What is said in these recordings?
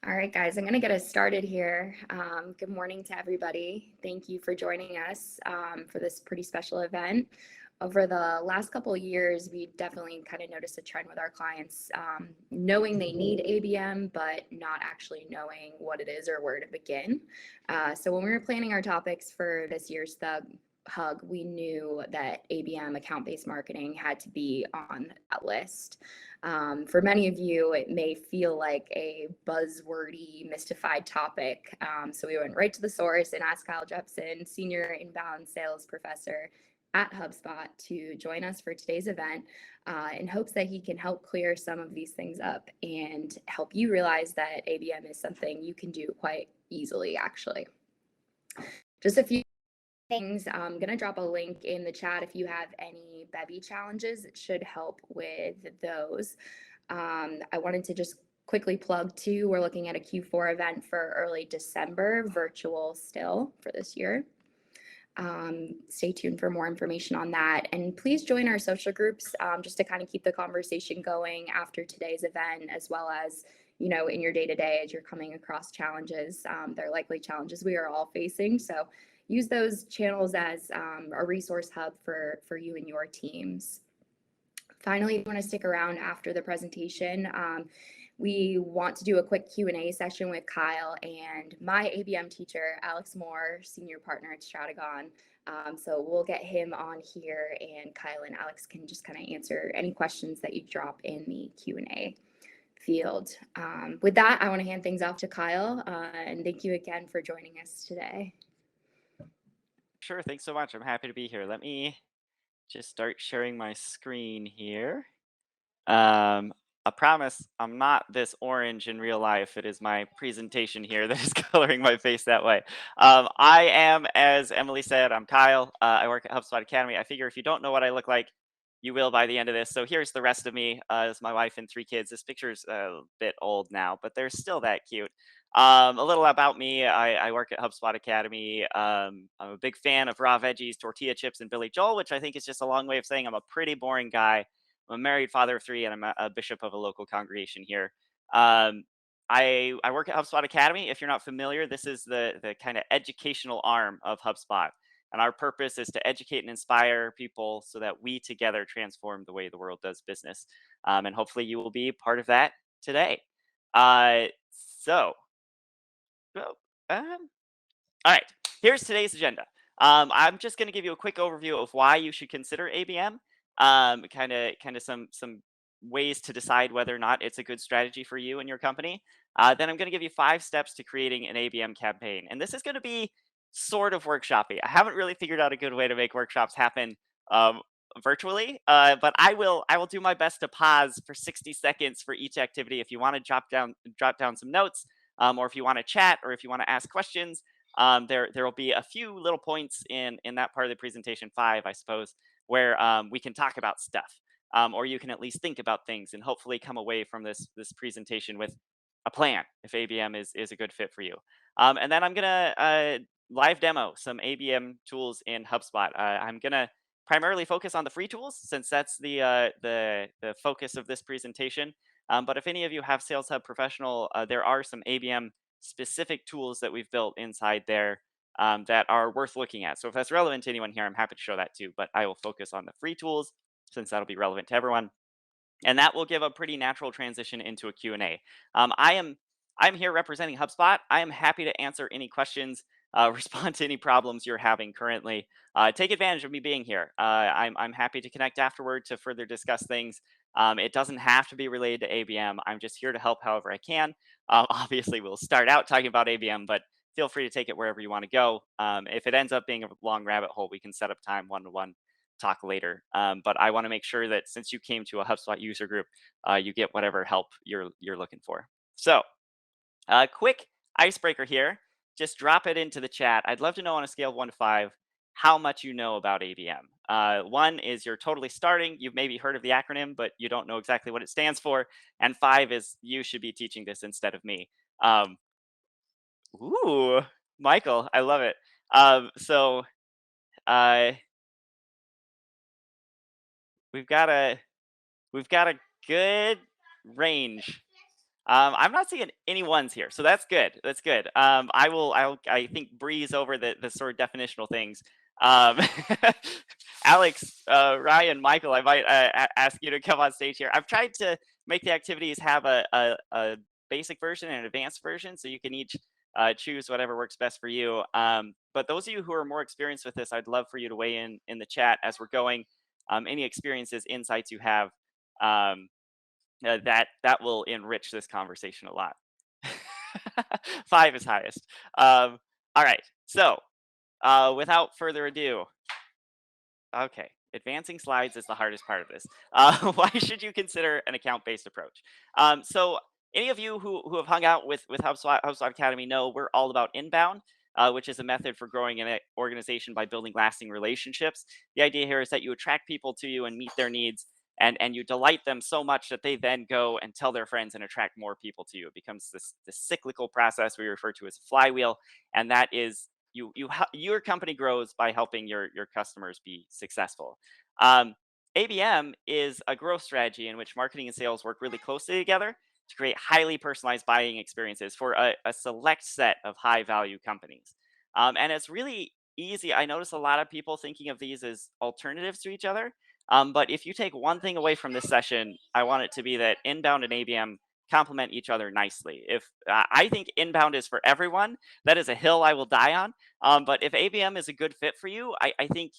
All right, guys, I'm going to get us started here. Good morning to everybody. Thank you for joining us for this pretty special event. Over the last couple of years, we definitely kind of noticed a trend with our clients knowing they need ABM, but not actually knowing what it is or where to begin. So when we were planning our topics for this year's Hug, we knew that ABM, account-based marketing, had to be on that list. For many of you, it may feel like a buzzwordy, mystified topic. So we went right to the source and asked Kyle Jepson, Senior Inbound Sales Professor at HubSpot, to join us for today's event in hopes that he can help clear some of these things up and help you realize that ABM is something you can do quite easily, actually. Just a few things. I'm going to drop a link in the chat if you have any Bevy challenges. It should help with those. I wanted to just quickly plug too, we're looking at a Q4 event for early December, virtual still for this year. Stay tuned for more information on that. And please join our social groups just to kind of keep the conversation going after today's event, as well as, you know, in your day-to-day as you're coming across challenges. They're likely challenges we are all facing. So use those channels as a resource hub for you and your teams. Finally, if you want to stick around after the presentation, we want to do a quick Q&A session with Kyle and my ABM teacher, Alex Moore, senior partner at Stratagon. So we'll get him on here, and Kyle and Alex can just kind of answer any questions that you drop in the Q&A field. With that, I want to hand things off to Kyle, and thank you again for joining us today. Sure, thanks so much. I'm happy to be here. Let me just start sharing my screen here. I promise I'm not this orange in real life. It is my presentation here that is coloring my face that way. I am, as Emily said, I'm Kyle. I work at HubSpot Academy. I figure if you don't know what I look like, you will by the end of this. So here's the rest of me. It's my wife and 3 kids. This picture's a bit old now, but they're still that cute. A little about me. I work at HubSpot Academy. I'm a big fan of raw veggies, tortilla chips, and Billy Joel, which I think is just a long way of saying I'm a pretty boring guy. I'm a married father of 3, and I'm a bishop of a local congregation here. Um, I work at HubSpot Academy. If you're not familiar, this is the kind of educational arm of HubSpot. And our purpose is to educate and inspire people so that we together transform the way the world does business. And hopefully you will be part of that today. Uh, so, well, um, all right, here's today's agenda. I'm just going to give you a quick overview of why you should consider ABM. Kind of some ways to decide whether or not it's a good strategy for you and your company. Then I'm going to give you 5 steps to creating an ABM campaign, and this is going to be sort of workshoppy. I haven't really figured out a good way to make workshops happen um, virtually, but I will do my best to pause for 60 seconds for each activity. If you want to drop down some notes, or if you want to chat, or if you want to ask questions. There will be a few little points in that part of the presentation, 5, I suppose, where we can talk about stuff, or you can at least think about things and hopefully come away from this presentation with a plan if ABM is a good fit for you. And then I'm gonna live demo some ABM tools in HubSpot. I'm gonna primarily focus on the free tools since that's the focus of this presentation. But if any of you have Sales Hub Professional, there are some ABM specific tools that we've built inside there that are worth looking at. So if that's relevant to anyone here, I'm happy to show that too. But I will focus on the free tools since that'll be relevant to everyone, and that will give a pretty natural transition into a Q&A. I'm here representing HubSpot. I am happy to answer any questions, respond to any problems you're having currently. Take advantage of me being here. I'm happy to connect afterward to further discuss things. It doesn't have to be related to ABM. I'm just here to help however I can. Obviously, we'll start out talking about ABM, but feel free to take it wherever you want to go. If it ends up being a long rabbit hole, we can set up time one-to-one talk later. But I want to make sure that since you came to a HubSpot user group, you get whatever help you're looking for. So, quick icebreaker here. Just drop it into the chat. I'd love to know on a scale of 1 to 5 how much you know about ABM. 1 is you're totally starting. You've maybe heard of the acronym, but you don't know exactly what it stands for. And 5 is you should be teaching this instead of me. Ooh, Michael, I love it. So uh, we've got a good range. I'm not seeing any ones here, so that's good. That's good. I think breeze over the sort of definitional things. Um, Alex, Ryan, Michael, I might ask you to come on stage here. I've tried to make the activities have a basic version and an advanced version, so you can each choose whatever works best for you. But those of you who are more experienced with this, I'd love for you to weigh in the chat as we're going. Any experiences, insights you have. Um, that will enrich this conversation a lot. 5 is highest. All right. So, without further ado, okay, advancing slides is the hardest part of this. Why should you consider an account-based approach? So, any of you who have hung out with HubSpot Academy know we're all about inbound, which is a method for growing an organization by building lasting relationships. The idea here is that you attract people to you and meet their needs, and you delight them so much that they then go and tell their friends and attract more people to you. It becomes this cyclical process we refer to as a flywheel, and that is your company grows by helping your customers be successful. Um, ABM is a growth strategy in which marketing and sales work really closely together to create highly personalized buying experiences for a select set of high value companies. And it's really easy. I notice a lot of people thinking of these as alternatives to each other. But if you take one thing away from this session, I want it to be that inbound and ABM complement each other nicely. If I think inbound is for everyone, that is a hill I will die on. But if ABM is a good fit for you, I think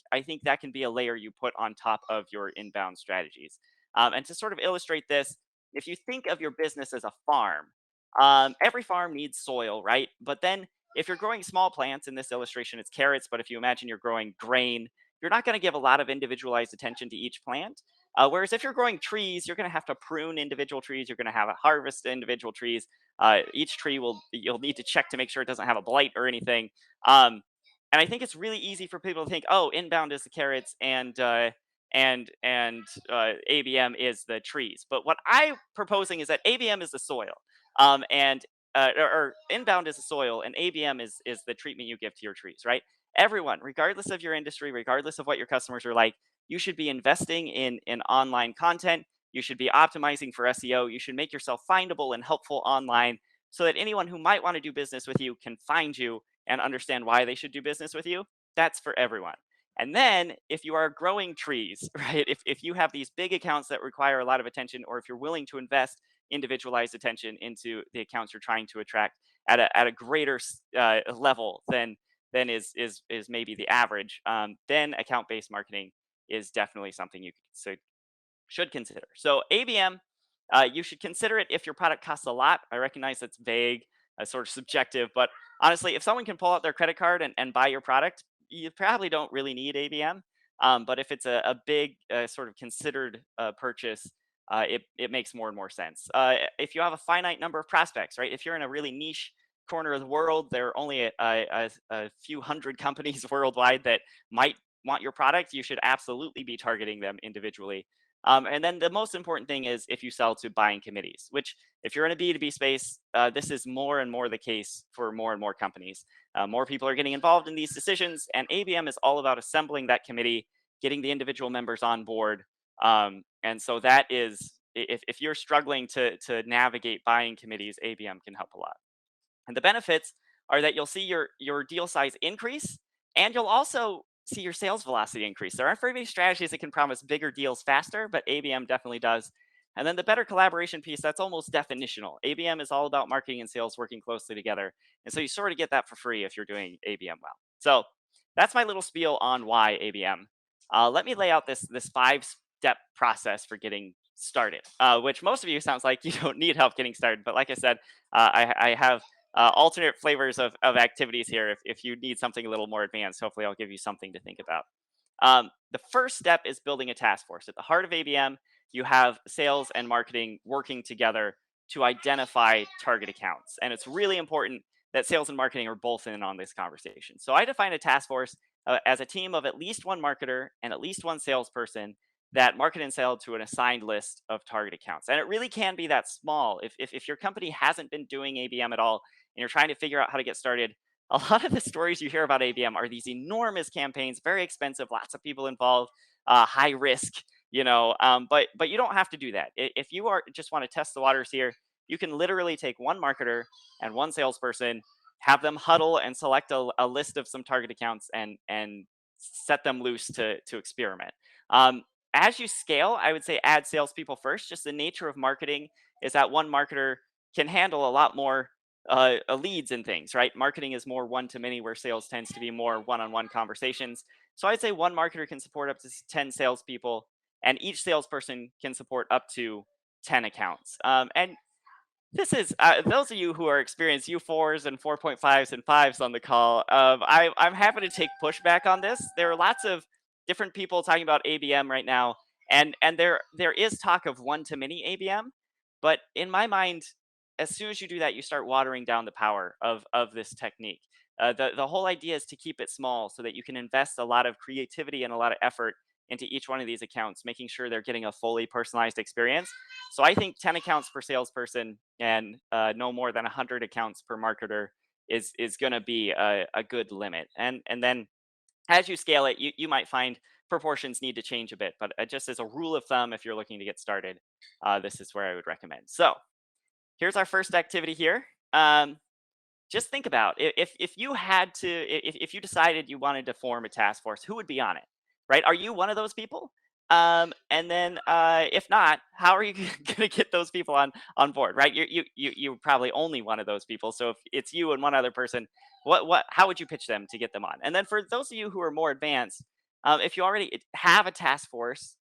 that can be a layer you put on top of your inbound strategies. And to sort of illustrate this, if you think of your business as a farm, every farm needs soil, right? But then if you're growing small plants, in this illustration it's carrots, but if you imagine you're growing grain, you're not going to give a lot of individualized attention to each plant. Whereas if you're growing trees, you're going to have to prune individual trees. You're going to have to harvest individual trees. Each tree you'll need to check to make sure it doesn't have a blight or anything. Um, and I think it's really easy for people to think, oh, inbound is the carrots and ABM is the trees. But what I'm proposing is that ABM is the soil, and or inbound is the soil, and ABM is the treatment you give to your trees, right? Everyone, regardless of your industry, regardless of what your customers are like, you should be investing in online content. You should be optimizing for SEO. You should make yourself findable and helpful online so that anyone who might want to do business with you can find you and understand why they should do business with you. That's for everyone. And then if you are growing trees, right, if you have these big accounts that require a lot of attention, or if you're willing to invest individualized attention into the accounts you're trying to attract at a greater level than is maybe the average, then account-based marketing is definitely something you should consider. So ABM, you should consider it if your product costs a lot. I recognize that's vague, sort of subjective, but honestly, if someone can pull out their credit card and buy your product, you probably don't really need ABM. But if it's a big sort of considered purchase, it makes more and more sense. If you have a finite number of prospects, right? If you're in a really niche corner of the world, there are only a few hundred companies worldwide that might want your product. You should absolutely be targeting them individually. And then the most important thing is if you sell to buying committees, which if you're in a B2B space, this is more and more the case for more and more companies. More people are getting involved in these decisions, and ABM is all about assembling that committee, getting the individual members on board. And so that is, if you're struggling to navigate buying committees, ABM can help a lot. And the benefits are that you'll see your deal size increase, and you'll also see your sales velocity increase. There aren't very many strategies that can promise bigger deals faster, but ABM definitely does. And then the better collaboration piece, that's almost definitional. ABM is all about marketing and sales working closely together. And so you sort of get that for free if you're doing ABM well. So that's my little spiel on why ABM. Let me lay out this 5-step process for getting started, which most of you sounds like you don't need help getting started. But like I said, I have alternate flavors of activities here. If you need something a little more advanced, hopefully I'll give you something to think about. The first step is building a task force. At the heart of ABM, you have sales and marketing working together to identify target accounts. And it's really important that sales and marketing are both in on this conversation. So I define a task force as a team of at least one marketer and at least one salesperson that market and sell to an assigned list of target accounts. And it really can be that small. If your company hasn't been doing ABM at all and you're trying to figure out how to get started, a lot of the stories you hear about ABM are these enormous campaigns, very expensive, lots of people involved, high risk, but you don't have to do that. If you are just want to test the waters here, You can literally take one marketer and one salesperson, have them huddle and select a list of some target accounts and set them loose to experiment. Um, as you scale, I would say add salespeople first. Just the nature of marketing is that one marketer can handle a lot more leads and things, right? Marketing is more one to many, where sales tends to be more one on one conversations. So I'd say one marketer can support up to 10 salespeople, and each salesperson can support up to 10 accounts. And this is those of you who are experienced U4s and 4.5s and 5s on the call. I'm happy to take pushback on this. There are lots of different people talking about ABM right now, and there is talk of one to many ABM, but in my mind, as soon as you do that, you start watering down the power of this technique. The whole idea is to keep it small so that you can invest a lot of creativity and a lot of effort into each one of these accounts, making sure they're getting a fully personalized experience. So I think 10 accounts per salesperson and no more than 100 accounts per marketer is going to be a good limit. And then as you scale it, you might find proportions need to change a bit. But just as a rule of thumb, if you're looking to get started, this is where I would recommend. So here's our first activity here. Just think about if you had to if you decided you wanted to form a task force, who would be on it, right? Are you one of those people? And then if not, how are you going to get those people on board, right? You're probably only one of those people. So if it's you and one other person, what how would you pitch them to get them on? And then for those of you who are more advanced, if you already have a task force,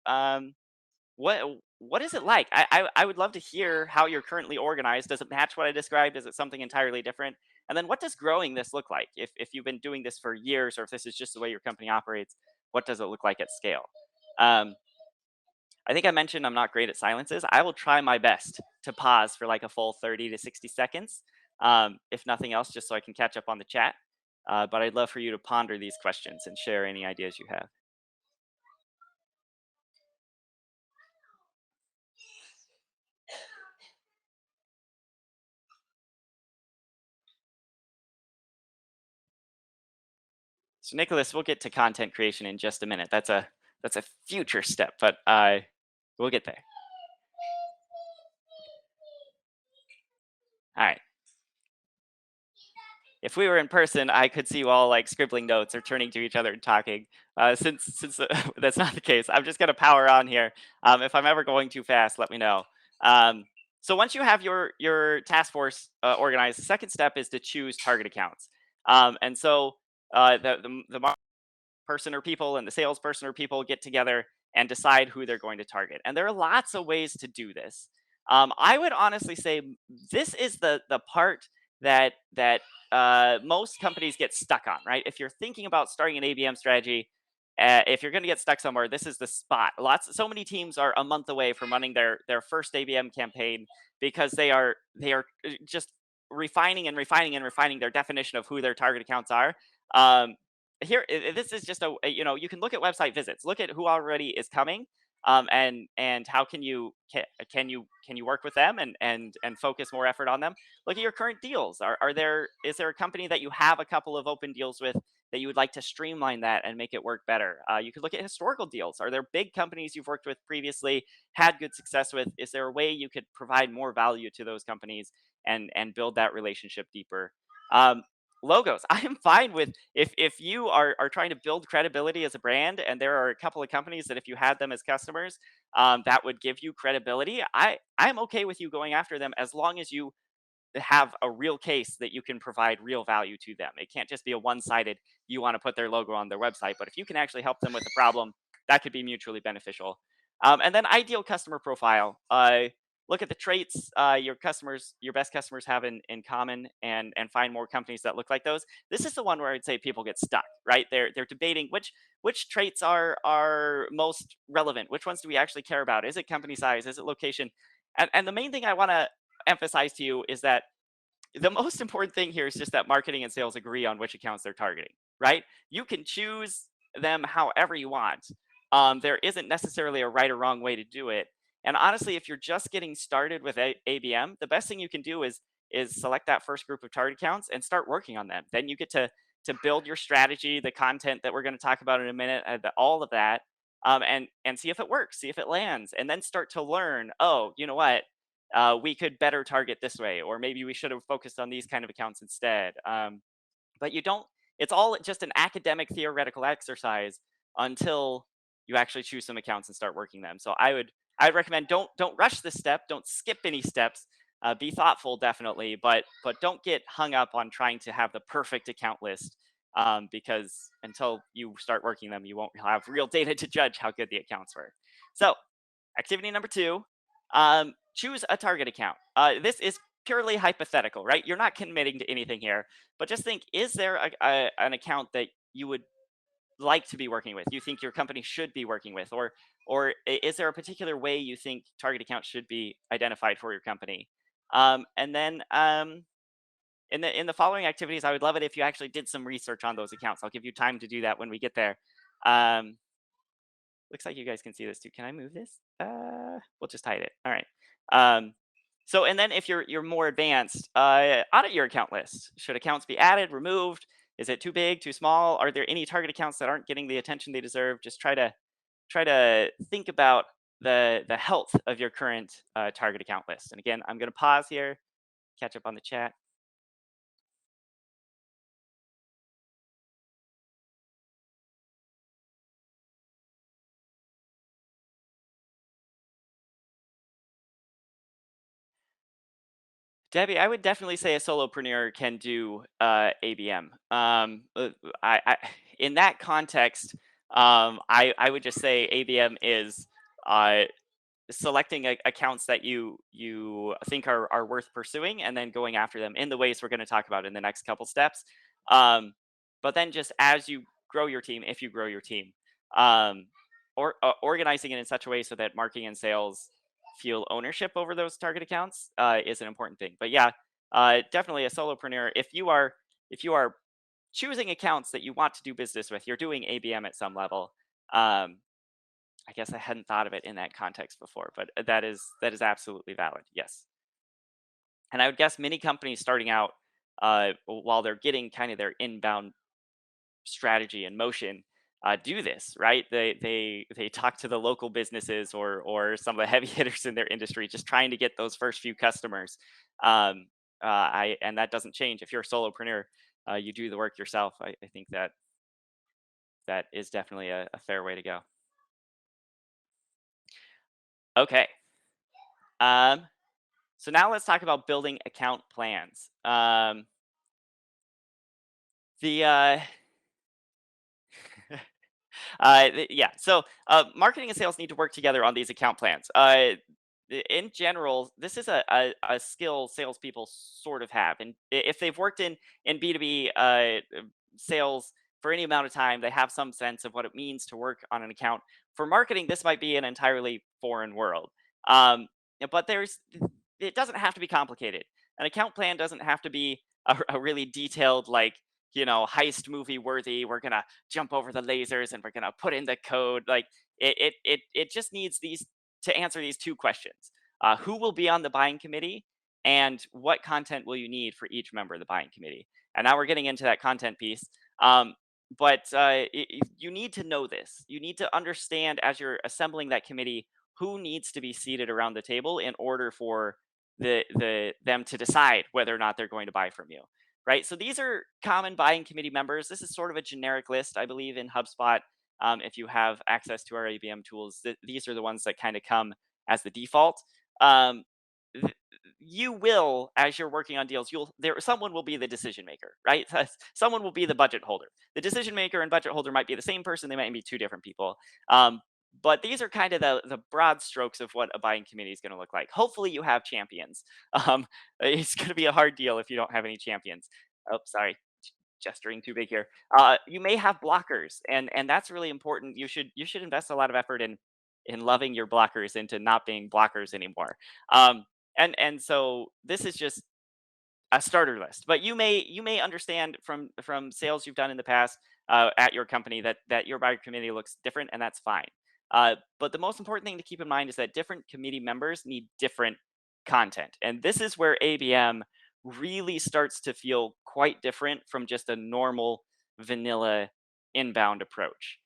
what is it like? I would love to hear how you're currently organized. Does it match what I described? Is it something entirely different? And then what does growing this look like? If you've been doing this for years, or if this is just the way your company operates, what does it look like at scale? Um, I think I mentioned I'm not great at silences. I will try my best to pause for like a full 30 to 60 seconds, if nothing else, just so I can catch up on the chat. But I'd love for you to ponder these questions and share any ideas you have. So Nicholas, we'll get to content creation in just a minute. That's a future step, but we'll get there. All right. If we were in person, I could see you all like scribbling notes or turning to each other and talking. Since that's not the case, I'm just gonna power on here. If I'm ever going too fast, let me know. Um, so once you have your task force organized, the second step is to choose target accounts. And so the person or people and the salesperson or people get together and decide who they're going to target. And there are lots of ways to do this. I would honestly say this is the part that most companies get stuck on. Right? If you're thinking about starting an ABM strategy, if you're going to get stuck somewhere, this is the spot. So many teams are a month away from running their first ABM campaign because they are just refining and refining and refining their definition of who their target accounts are. Um, this is just you can look at website visits, look at who already is coming, and how can you work with them and focus more effort on them. Look at your current deals. Is there a company that you have a couple of open deals with that you would like to streamline that and make it work better? You could look at historical deals. Are there big companies you've worked with previously, had good success with? Is there a way you could provide more value to those companies and build that relationship deeper? um, Logos. I am fine with, if you are trying to build credibility as a brand, and there are a couple of companies that if you had them as customers, that would give you credibility. I'm okay with you going after them as long as you have a real case that you can provide real value to them. It can't just be a one-sided, you want to put their logo on their website, but if you can actually help them with the problem, that could be mutually beneficial. And then ideal customer profile. Look at the traits your best customers have in common, and find more companies that look like those. This is the one where I'd say people get stuck, right? They're debating which traits are most relevant. Which ones do we actually care about? Is it company size? Is it location? And the main thing I want to emphasize to you is that the most important thing here is just that marketing and sales agree on which accounts they're targeting, right? You can choose them however you want. There isn't necessarily a right or wrong way to do it. And honestly, if you're just getting started with ABM, the best thing you can do is select that first group of target accounts and start working on them. Then you get to build your strategy, the content that we're going to talk about in a minute, all of that, and see if it works, see if it lands, and then start to learn. Oh, you know what? we could better target this way, or maybe we should have focused on these kind of accounts instead. But you don't, it's all just an academic theoretical exercise until you actually choose some accounts and start working them. So I'd recommend, don't rush this step, don't skip any steps. Be thoughtful, definitely, but don't get hung up on trying to have the perfect account list, because until you start working them, you won't have real data to judge how good the accounts were. So activity number two, choose a target account. This is purely hypothetical, right? You're not committing to anything here, but just think: is there an account that you would like to be working with? You think your company should be working with, or is there a particular way you think target accounts should be identified for your company? And then in the following activities, I would love it if you actually did some research on those accounts. I'll give you time to do that when we get there. Um, Looks like you guys can see this too. Can I move this? We'll just hide it. All right. Um, so, and then if you're more advanced, audit your account list. Should accounts be added, removed? Is it too big, too small? Are there any target accounts that aren't getting the attention they deserve? Just try to think about the health of your current target account list. And again, I'm going to pause here, catch up on the chat. Debbie, I would definitely say a solopreneur can do ABM. In that context, I would just say ABM is uh, selecting accounts that you think are worth pursuing, and then going after them in the ways we're going to talk about in the next couple steps. Um, but then just as you grow your team, if you grow your team, um, or organizing it in such a way so that marketing and sales feel ownership over those target accounts is an important thing. But yeah, definitely a solopreneur. If you are choosing accounts that you want to do business with, you're doing ABM at some level. Um, I guess I hadn't thought of it in that context before, but that is absolutely valid. Yes, and I would guess many companies starting out, while they're getting kind of their inbound strategy in motion, do this, right. They talk to the local businesses, or some of the heavy hitters in their industry, just trying to get those first few customers. I And that doesn't change if you're a solopreneur. You do the work yourself. I think that is definitely a fair way to go. Okay. Um, so now let's talk about building account plans. The Yeah. So, marketing and sales need to work together on these account plans. In general, this is a skill salespeople sort of have, and if they've worked in B2B sales for any amount of time, they have some sense of what it means to work on an account. For marketing, this might be an entirely foreign world. Um, but it doesn't have to be complicated. An account plan doesn't have to be a really detailed, like, heist movie worthy. We're gonna jump over the lasers and we're gonna put in the code. Like, it just needs these to answer these two questions: who will be on the buying committee, and what content will you need for each member of the buying committee. And now we're getting into that content piece. Um, but you need to know this. You need to understand, as you're assembling that committee, who needs to be seated around the table in order for them to decide whether or not they're going to buy from you, right? So these are common buying committee members. This is sort of a generic list, I believe, in HubSpot. If you have access to our ABM tools, these are the ones that kind of come as the default. Um, th- you will, as you're working on deals, someone will be the decision maker, right? Someone will be the budget holder. The decision maker and budget holder might be the same person. They might be two different people. Um, but these are kind of the broad strokes of what a buying committee is going to look like. Hopefully, you have champions. Um, it's going to be a hard deal if you don't have any champions. Oh, sorry, gesturing too big here. You may have blockers, and that's really important. You should invest a lot of effort in loving your blockers into not being blockers anymore. Um, and so this is just a starter list, but you may understand from sales you've done in the past at your company that your buyer committee looks different, and that's fine. But the most important thing to keep in mind is that different committee members need different content, and this is where ABM really starts to feel quite different from just a normal vanilla inbound approach.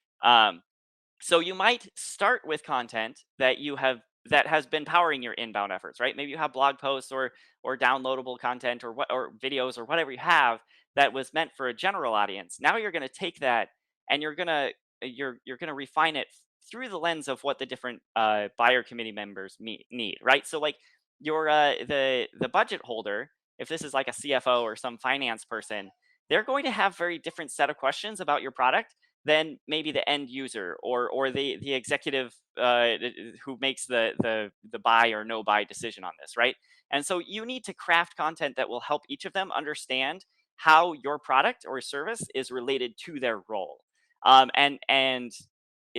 So you might start with content that you have that has been powering your inbound efforts, right? Maybe you have blog posts or downloadable content or what or videos or whatever you have that was meant for a general audience. Now you're going to take that and you're going to refine it through the lens of what the different buyer committee members need, right? So like your the budget holder, if this is like a CFO or some finance person, they're going to have very different set of questions about your product than maybe the end user or the executive who makes the buy or no buy decision on this, right? And so you need to craft content that will help each of them understand how your product or service is related to their role. And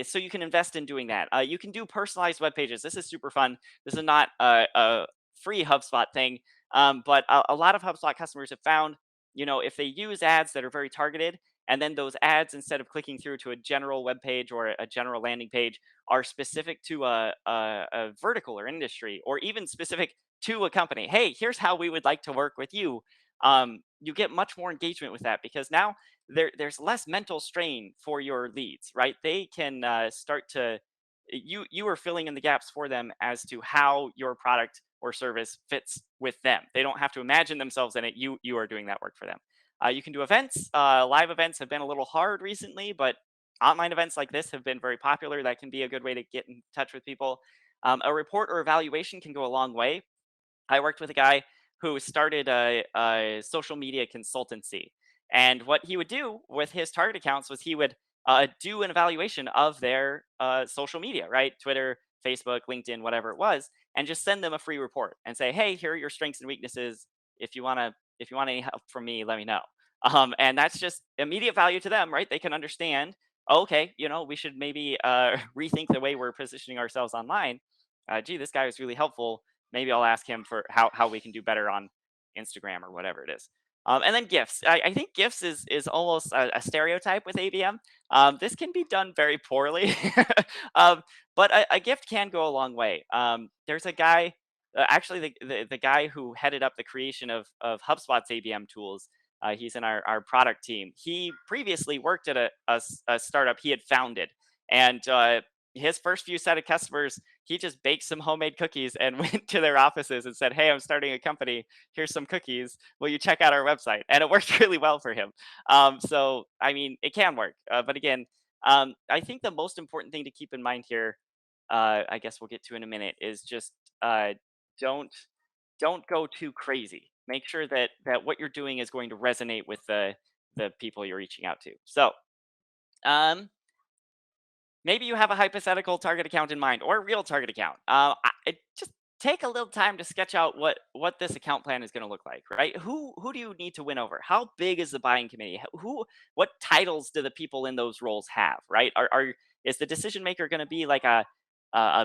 so you can invest in doing that. You can do personalized web pages. This is super fun. This is not a free HubSpot thing, but a lot of HubSpot customers have found, if they use ads that are very targeted, and then those ads, instead of clicking through to a general web page or a general landing page, are specific to a vertical or industry, or even specific to a company. Hey, here's how we would like to work with you. You get much more engagement with that because now there's less mental strain for your leads, right? They can start to you are filling in the gaps for them as to how your product or service fits with them. They don't have to imagine themselves in it. You are doing that work for them. You can do events. Live events have been a little hard recently, but online events like this have been very popular. That can be a good way to get in touch with people. A report or evaluation can go a long way. I worked with a guy who started a social media consultancy. And what he would do with his target accounts was he would do an evaluation of their social media, right? Twitter, Facebook, LinkedIn, whatever it was, and just send them a free report and say, "Hey, here are your strengths and weaknesses. If you want any help from me, let me know." And that's just immediate value to them, right? They can understand. "Oh, okay, we should maybe rethink the way we're positioning ourselves online. Gee, this guy was really helpful. Maybe I'll ask him for how we can do better on Instagram or whatever it is." And then gifts. I think gifts is almost a stereotype with ABM. This can be done very poorly, um, but a gift can go a long way. There's a guy, actually the guy who headed up the creation of HubSpot's ABM tools. He's in our product team. He previously worked at a startup he had founded, and his first few set of customers, he just baked some homemade cookies and went to their offices and said, "Hey, I'm starting a company. Here's some cookies. Will you check out our website?" And it worked really well for him. So, I mean, it can work. But again, I think the most important thing to keep in mind here, I guess we'll get to in a minute, is just don't don't go too crazy. Make sure that what you're doing is going to resonate with the people you're reaching out to. So, um, maybe you have a hypothetical target account in mind or a real target account. Just take a little time to sketch out what this account plan is going to look like, right? Who do you need to win over? How big is the buying committee? What titles do the people in those roles have, right? Is the decision maker going to be like a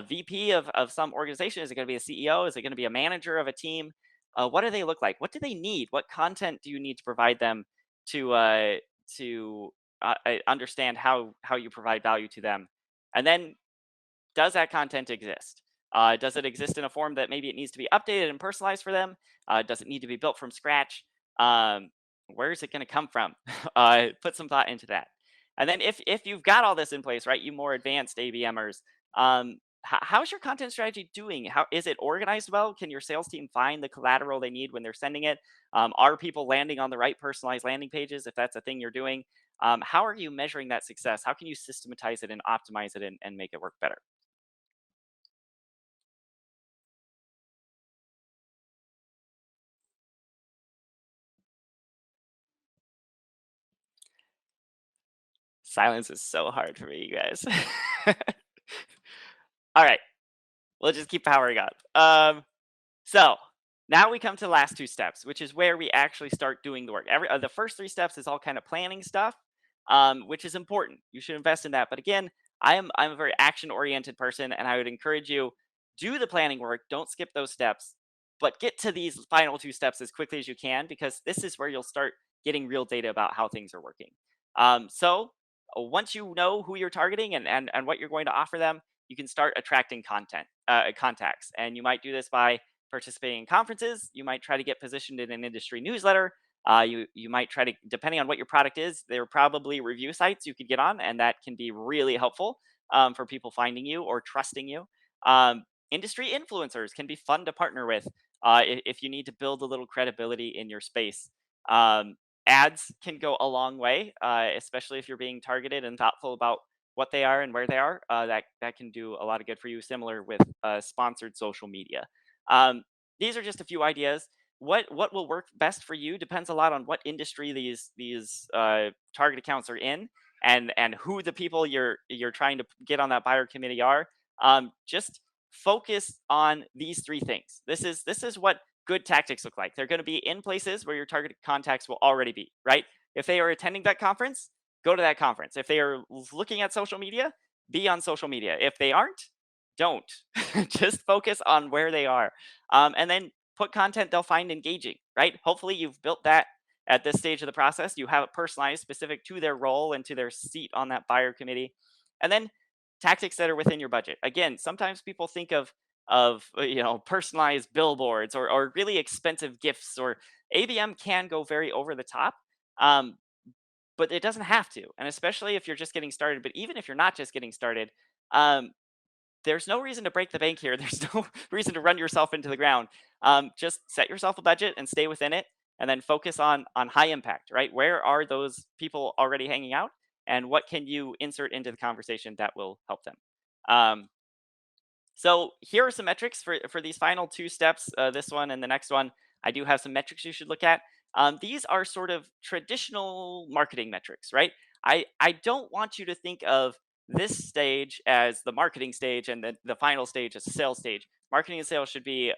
VP of some organization? Is it going to be a CEO? Is it going to be a manager of a team? What do they look like? What do they need? What content do you need to provide them to to understand how you provide value to them? And then, does that content exist? Does it exist in a form that maybe it needs to be updated and personalized for them? Does it need to be built from scratch? um, where is it going to come from? Put some thought into that. And then, if you've got all this in place, right, you more advanced ABMers, how's your content strategy doing? How is it organized well? Can your sales team find the collateral they need when they're sending it? Are people landing on the right personalized landing pages if that's a thing you're doing? How are you measuring that success? How can you systematize it and optimize it and make it work better? Silence is so hard for me, you guys. All right, we'll just keep powering up. So now we come to the last two steps, which is where we actually start doing the work. The first three steps is all kind of planning stuff, which is important. You should invest in that. But again, I'm a very action oriented person, and I would encourage you, do the planning work. Don't skip those steps, but get to these final two steps as quickly as you can, because this is where you'll start getting real data about how things are working. So once you know who you're targeting and what you're going to offer them, you can start attracting contacts, and you might do this by participating in conferences. You might try to get positioned in an industry newsletter. You might try to, depending on what your product is, there are probably review sites you could get on, and that can be really helpful for people finding you or trusting you. Industry influencers can be fun to partner with if you need to build a little credibility in your space. Um, Ads can go a long way, especially if you're being targeted and thoughtful about what they are and where they are. That can do a lot of good for you. Similar with sponsored social media. Um, these are just a few ideas. What will work best for you depends a lot on what industry these target accounts are in, and who the people you're trying to get on that buyer committee are. Just focus on these three things. This is what good tactics look like. They're going to be in places where your target contacts will already be, right? If they are attending that conference, go to that conference. If they are looking at social media, be on social media. If they aren't, don't. Just focus on where they are. And then put content they'll find engaging, right? Hopefully you've built that at this stage of the process. You have it personalized, specific to their role and to their seat on that buyer committee. And then tactics that are within your budget. Again, sometimes people think of personalized billboards or really expensive gifts, or ABM can go very over the top. Um, but it doesn't have to, and especially if you're just getting started. But even if you're not just getting started, um, there's no reason to break the bank here. There's no reason to run yourself into the ground. Just set yourself a budget and stay within it, and then focus on high impact. Right, where are those people already hanging out, and what can you insert into the conversation that will help them? Um, so here are some metrics for these final two steps, this one and the next one. I do have some metrics you should look at. These are sort of traditional marketing metrics, right? I don't want you to think of this stage as the marketing stage and the final stage as the sales stage. Marketing and sales should be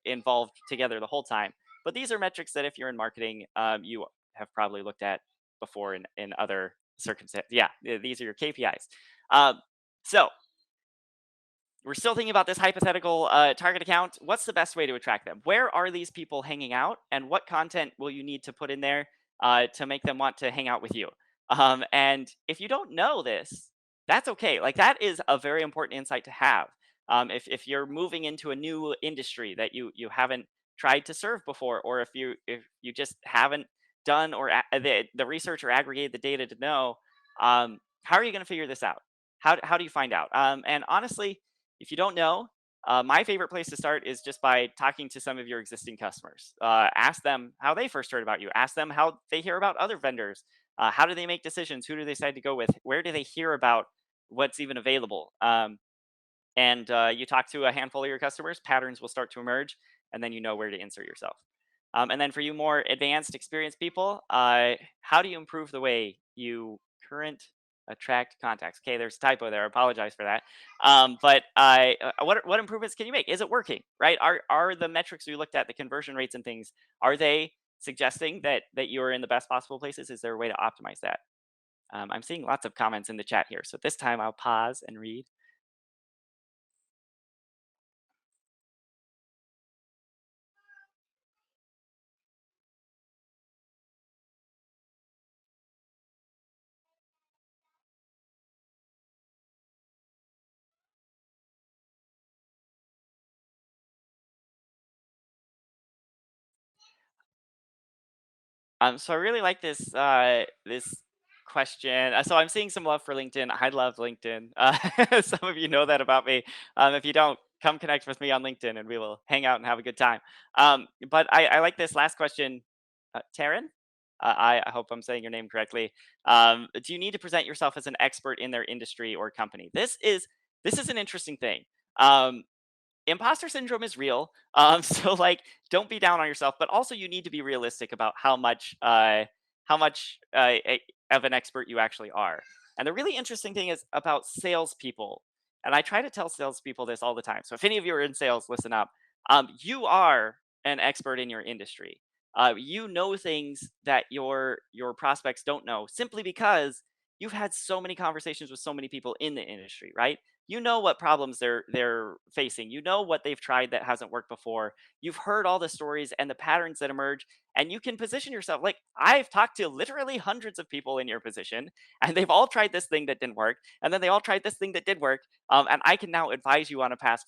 involved together the whole time. But these are metrics that if you're in marketing, you have probably looked at before in other circumstances. Yeah, these are your KPIs. So we're still thinking about this hypothetical target account. What's the best way to attract them? Where are these people hanging out, and what content will you need to put in there to make them want to hang out with you? And if you don't know this, that's okay. Like, that is a very important insight to have. If you're moving into a new industry that you haven't tried to serve before, or if you just haven't done the research or aggregated the data to know, how are you going to figure this out? How do you find out? And honestly, if you don't know, my favorite place to start is just by talking to some of your existing customers. Ask them how they first heard about you. Ask them how they hear about other vendors. How do they make decisions? Who do they decide to go with? Where do they hear about what's even available? And you talk to a handful of your customers, patterns will start to emerge, and then you know where to insert yourself. And then for you more advanced, experienced people, how do you improve the way you current attract contacts? Okay, there's a typo there. I apologize for that. What improvements can you make? Is it working? Right? Are the metrics we looked at, the conversion rates and things, are they suggesting that you're in the best possible places? Is there a way to optimize that? I'm seeing lots of comments in the chat here, so this time I'll pause and read. So I really like this question. So I'm seeing some love for LinkedIn. I love LinkedIn. Some of you know that about me. If you don't, come connect with me on LinkedIn, and we will hang out and have a good time. But I like this last question, Taryn. I hope I'm saying your name correctly. Do you need to present yourself as an expert in their industry or company? This is an interesting thing. Um, Imposter syndrome is real. So like, don't be down on yourself, but also you need to be realistic about how much of an expert you actually are. And the really interesting thing is about salespeople, and I try to tell salespeople this all the time. So if any of you are in sales, listen up. You are an expert in your industry. You know things that your prospects don't know, simply because you've had so many conversations with so many people in the industry, right? You know what problems they're facing. You know what they've tried that hasn't worked before. You've heard all the stories and the patterns that emerge, and you can position yourself. Like, I've talked to literally hundreds of people in your position, and they've all tried this thing that didn't work, and then they all tried this thing that did work. And I can now advise you on a path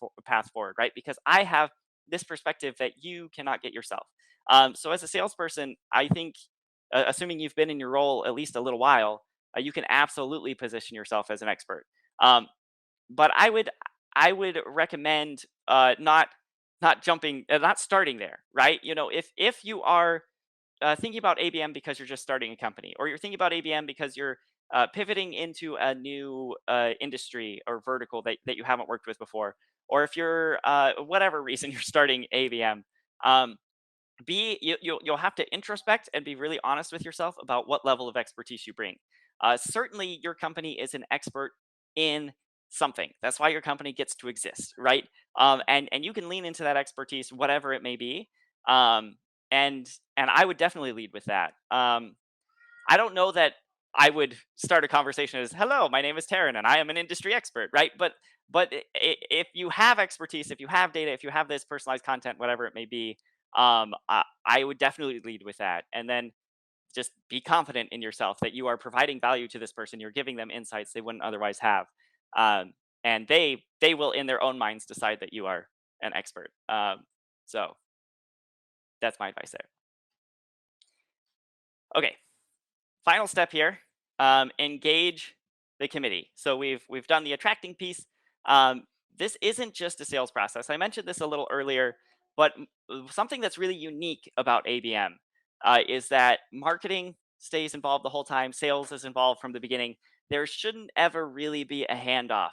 forward, right? Because I have this perspective that you cannot get yourself. So as a salesperson, I think, assuming you've been in your role at least a little while, you can absolutely position yourself as an expert. Um, but I would recommend not starting there, right? If you are thinking about ABM because you're just starting a company, or you're thinking about ABM because you're pivoting into a new industry or vertical that you haven't worked with before, or if you're whatever reason you're starting ABM, um, you'll have to introspect and be really honest with yourself about what level of expertise you bring. Certainly, your company is an expert in something. That's why your company gets to exist, right? And you can lean into that expertise, whatever it may be. Um, and I would definitely lead with that. I don't know that I would start a conversation as, "Hello, my name is Taryn, and I am an industry expert," right? But if you have expertise, if you have data, if you have this personalized content, whatever it may be, I would definitely lead with that, and then just be confident in yourself that you are providing value to this person. You're giving them insights they wouldn't otherwise have, um, and they will, in their own minds, decide that you are an expert. So that's my advice there. Okay, final step here, engage the committee. So we've done the attracting piece. um, this isn't just a sales process. I mentioned this a little earlier, but something that's really unique about ABM is that marketing stays involved the whole time, sales is involved from the beginning. There shouldn't ever really be a handoff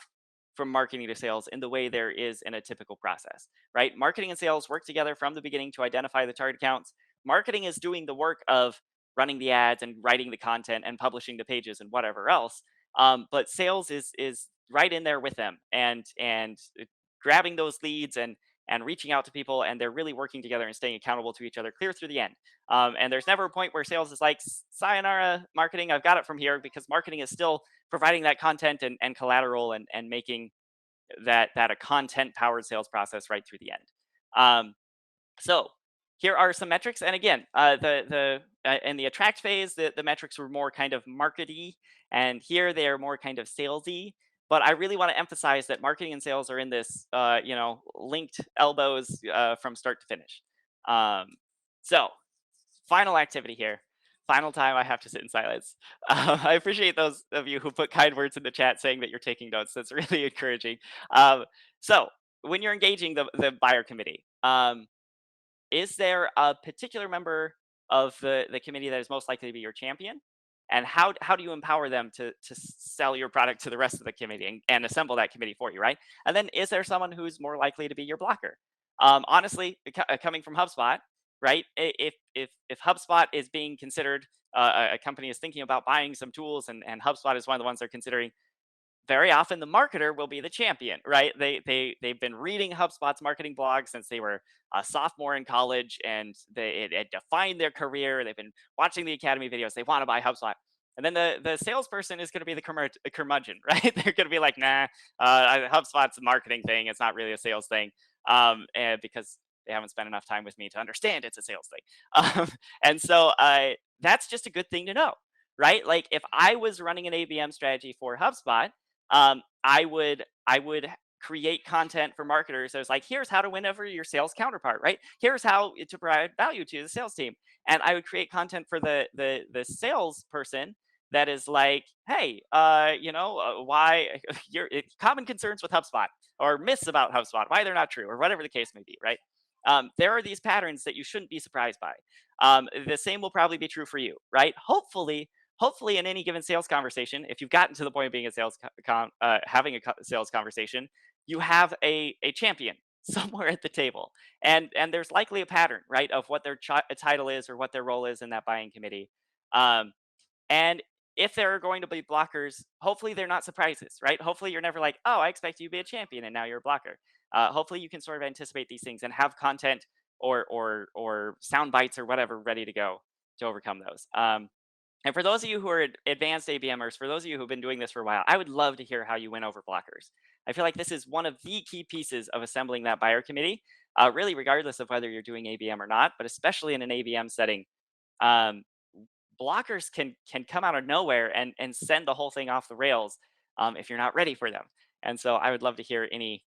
from marketing to sales in the way there is in a typical process, right? Marketing and sales work together from the beginning to identify the target accounts. Marketing is doing the work of running the ads and writing the content and publishing the pages and whatever else. But sales is right in there with them, and grabbing those leads and reaching out to people, and they're really working together and staying accountable to each other clear through the end. And there's never a point where sales is like, sayonara marketing, I've got it from here," because marketing is still providing that content and collateral, and making that a content powered sales process right through the end. So here are some metrics, and again, the in the attract phase, the metrics were more kind of markety, and here they are more kind of salesy. But I really want to emphasize that marketing and sales are in this, linked elbows from start to finish. Um, so final activity here. Final time I have to sit in silence. I appreciate those of you who put kind words in the chat saying that you're taking notes. That's really encouraging. So when you're engaging the buyer committee, is there a particular member of the committee that is most likely to be your champion? And how do you empower them to sell your product to the rest of the committee, and assemble that committee for you, right? And then is there someone who's more likely to be your blocker? Honestly, coming from HubSpot, right? If HubSpot is being considered, a company is thinking about buying some tools, and HubSpot is one of the ones they're considering, very often the marketer will be the champion, right? They've been reading HubSpot's marketing blog since they were a sophomore in college, and it defined their career. They've been watching the academy videos. They want to buy HubSpot. And then the salesperson is going to be the curmudgeon, right? They're going to be like, nah, HubSpot's a marketing thing. It's not really a sales thing, and because they haven't spent enough time with me to understand it's a sales thing. And so that's just a good thing to know, right? Like if I was running an ABM strategy for HubSpot, I would create content for marketers that was like, here's how to win over your sales counterpart, right? Here's how to provide value to the sales team. And I would create content for the salesperson that is like, hey, why common concerns with HubSpot, or myths about HubSpot, why they're not true, or whatever the case may be, right? There are these patterns that you shouldn't be surprised by. The same will probably be true for you, right? Hopefully in any given sales conversation, if you've gotten to the point of being a having a sales conversation, you have a champion somewhere at the table, and there's likely a pattern, right, of what their title is, or what their role is in that buying committee. Um, and if there are going to be blockers, hopefully they're not surprises, right? Hopefully you're never like, oh, I expect you to be a champion and now you're a blocker. Hopefully you can sort of anticipate these things and have content, or sound bites or whatever ready to go to overcome those. And for those of you who are advanced ABMers, for those of you who've been doing this for a while, I would love to hear how you win over blockers. I feel like this is one of the key pieces of assembling that buyer committee, really, regardless of whether you're doing ABM or not, but especially in an ABM setting. Um, Blockers can come out of nowhere and send the whole thing off the rails, if you're not ready for them. And so I would love to hear any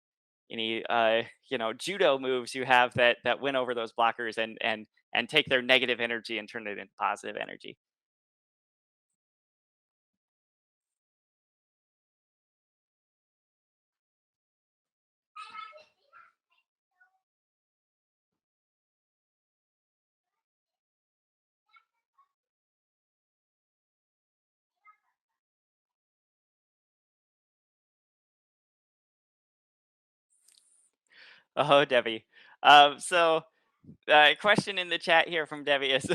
judo moves you have that win over those blockers, and take their negative energy and turn it into positive energy. Oh, Debbie. So question in the chat here from Debbie is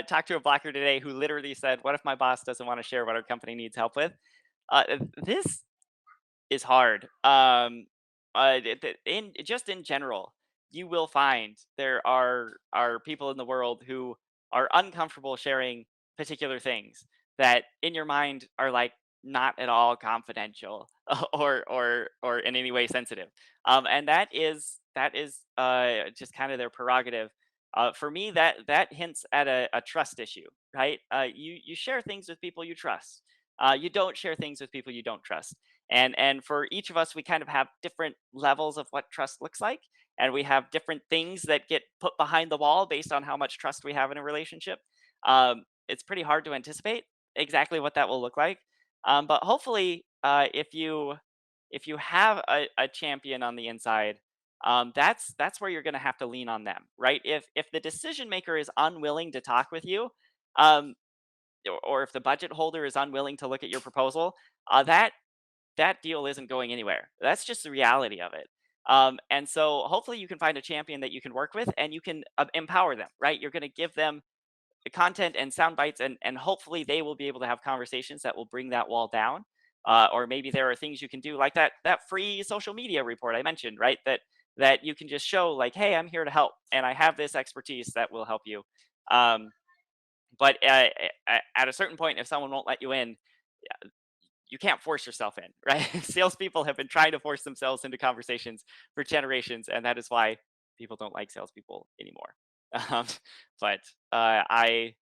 talked to a blocker today who literally said, "What if my boss doesn't want to share what our company needs help with?" This is hard. In just in general, you will find there are people in the world who are uncomfortable sharing particular things that in your mind are like not at all confidential or in any way sensitive. And that is just kind of their prerogative. For me, that hints at a trust issue, right? You share things with people you trust. You don't share things with people you don't trust, and for each of us we kind of have different levels of what trust looks like, and we have different things that get put behind the wall based on how much trust we have in a relationship. It's pretty hard to anticipate exactly what that will look like, but hopefully if you have a champion on the inside, that's where you're going to have to lean on them, right? If the decision maker is unwilling to talk with you, um, or if the budget holder is unwilling to look at your proposal, that deal isn't going anywhere. That's just the reality of it. And so hopefully you can find a champion that you can work with and you can empower them, right? You're going to give them the content and sound bites, and hopefully they will be able to have conversations that will bring that wall down. Or maybe there are things you can do like that free social media report I mentioned, right? That you can just show like, hey, I'm here to help and I have this expertise that will help you. Um, but at a certain point, if someone won't let you in, you can't force yourself in, right? Salespeople have been trying to force themselves into conversations for generations, and that is why people don't like salespeople anymore. Um, but I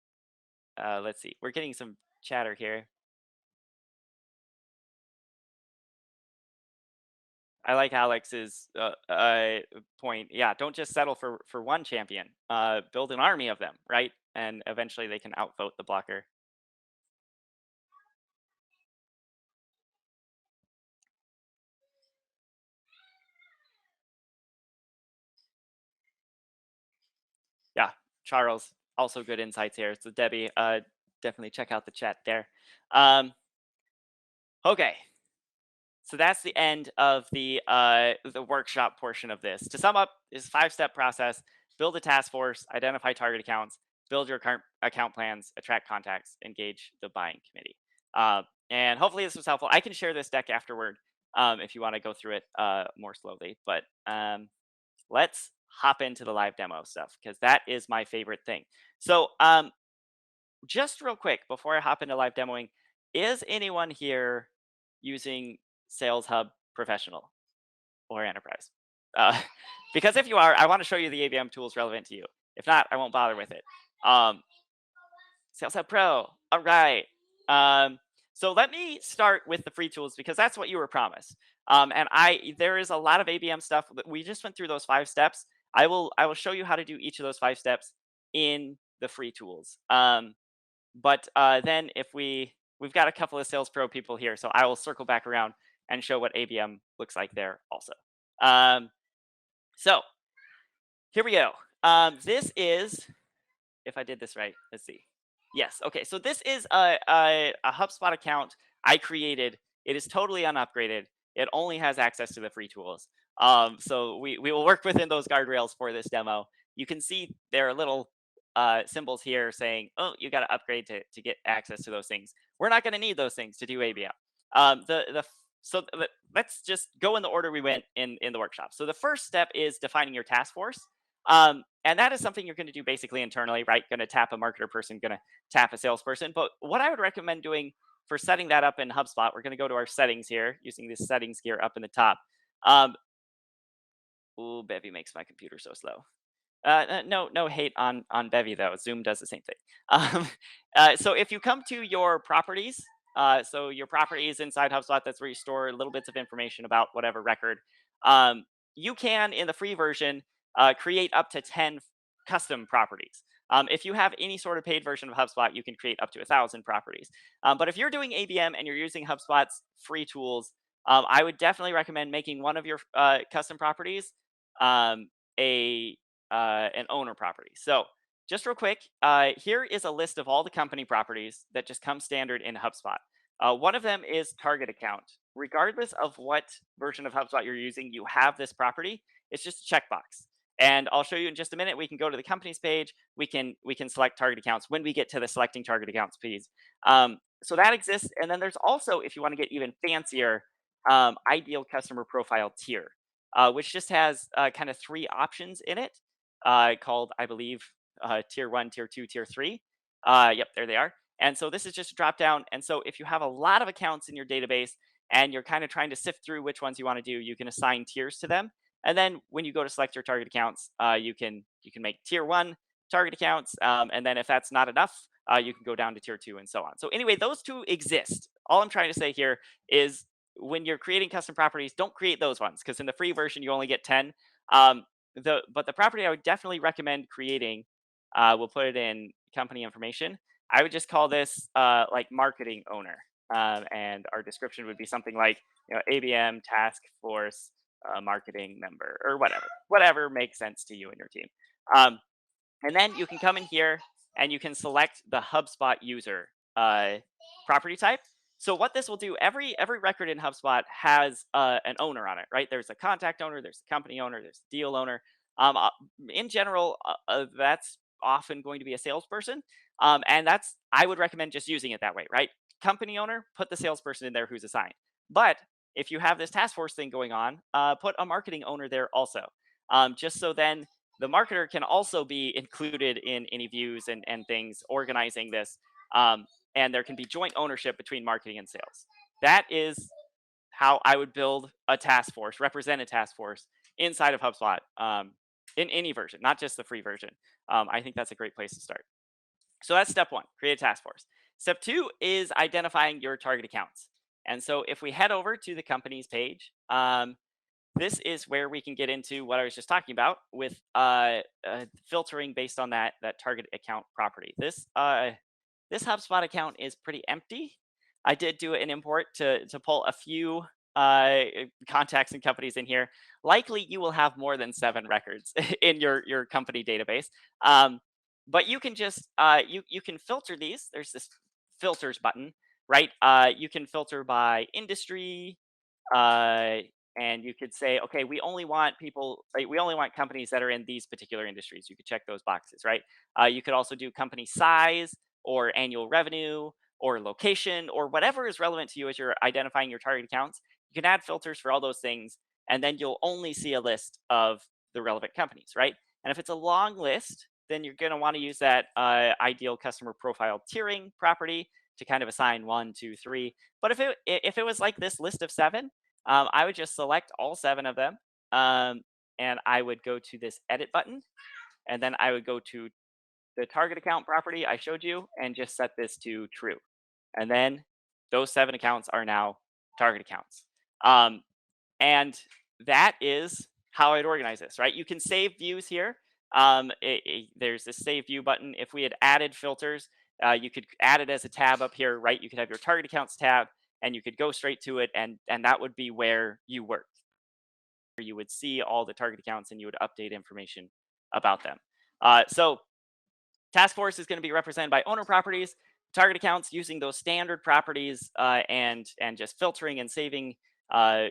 let's see, we're getting some chatter here. I like Alex's point. Yeah, don't just settle for one champion. Build an army of them, right? And eventually they can outvote the blocker. Yeah, Charles, also good insights here. So Debbie, definitely check out the chat there. Um, okay, so that's the end of the workshop portion of this. To sum up, is 5-step process: build a task force, identify target accounts, build your current account plans, attract contacts, engage the buying committee. And hopefully this was helpful. I can share this deck afterward if you want to go through it more slowly. But let's hop into the live demo stuff because that is my favorite thing. So just real quick before I hop into live demoing, is anyone here using Sales Hub Professional or Enterprise? Uh, because if you are, I want to show you the ABM tools relevant to you. If not, I won't bother with it. Um, Sales Hub Pro. All right. Um, so let me start with the free tools because that's what you were promised. And there is a lot of ABM stuff that we just went through those 5 steps. I will show you how to do each of those 5 steps in the free tools. But then if we've got a couple of Sales Pro people here, so I will circle back around and show what ABM looks like there also. Um, so here we go. This is, if I did this right, let's see. Yes. Okay. So this is a HubSpot account I created. It is totally unupgraded. It only has access to the free tools. So we will work within those guardrails for this demo. You can see there are little symbols here saying, "Oh, you got to upgrade to get access to those things." We're not going to need those things to do ABM. Let's just go in the order we went in the workshop. So the first step is defining your task force. And that is something you're going to do basically internally, right? Going to tap a marketer person, going to tap a salesperson. But what I would recommend doing for setting that up in HubSpot, we're going to go to our settings here using this settings gear up in the top. Um, Ooh, Bevy makes my computer so slow. No hate on Bevy though. Zoom does the same thing. Um, so if you come to your properties, so your properties inside HubSpot, that's where you store little bits of information about whatever record. Um, you can in the free version create up to 10 custom properties. If you have any sort of paid version of HubSpot, you can create up to 1,000 properties. But if you're doing ABM and you're using HubSpot's free tools, I would definitely recommend making one of your custom properties um, a an owner property. So just real quick, here is a list of all the company properties that just come standard in HubSpot. One of them is target account. Regardless of what version of HubSpot you're using, you have this property. It's just a checkbox. And I'll show you in just a minute. We can go to the company's page. We can select target accounts when we get to the selecting target accounts piece. So that exists. And then there's also, if you want to get even fancier, ideal customer profile tier, which just has kind of three options in it, called, I believe, tier one, tier two, tier three. Yep, there they are. And so this is just a drop down. And so if you have a lot of accounts in your database and you're kind of trying to sift through which ones you want to do, you can assign tiers to them. And then when you go to select your target accounts, you can make tier one target accounts, and then if that's not enough, you can go down to tier two and so on. So anyway, those two exist. All I'm trying to say here is when you're creating custom properties, don't create those ones because in the free version you only get 10. Um, but the property I would definitely recommend creating, we'll put it in company information. I would just call this like marketing owner, and our description would be something like ABM task force marketing member or whatever makes sense to you and your team. Um, and then you can come in here and you can select the HubSpot user property type. So what this will do, every record in HubSpot has an owner on it, right? There's a contact owner, there's a company owner, there's a deal owner. Um, uh, in general, that's often going to be a salesperson, and that's I would recommend just using it that way, right? Company owner, put the salesperson in there who's assigned. But if you have this task force thing going on, put a marketing owner there also, just so then the marketer can also be included in any views and things organizing this, and there can be joint ownership between marketing and sales. That is how I would build a task force, represent a task force inside of HubSpot, in any version, not just the free version. I think that's a great place to start. So that's step one, create a task force. Step two is identifying your target accounts. And so if we head over to the company's page, this is where we can get into what I was just talking about with filtering based on that target account property. This HubSpot account is pretty empty. I did do an import to pull a few contacts and companies in here. Likely, you will have more than 7 records in your company database. But you can just you can filter these. There's this filters button, right? You can filter by industry, uh, and you could say, okay, we only want people, like, we only want companies that are in these particular industries. You could check those boxes, right? You could also do company size or annual revenue or location or whatever is relevant to you as you're identifying your target accounts. You can add filters for all those things, and then you'll only see a list of the relevant companies, right? And if it's a long list, then you're going to want to use that ideal customer profile tiering property to kind of assign one, two, three. But if it was like this list of 7, I would just select all 7 of them, um, and I would go to this edit button, and then I would go to the target account property I showed you and just set this to true. And then those 7 accounts are now target accounts. Um, and that is how I'd organize this, right? You can save views here. There's this save view button. If we had added filters, you could add it as a tab up here, right? You could have your target accounts tab and you could go straight to it, and that would be where you work. You would see all the target accounts and you would update information about them. So task force is going to be represented by owner properties, target accounts using those standard properties, and just filtering and saving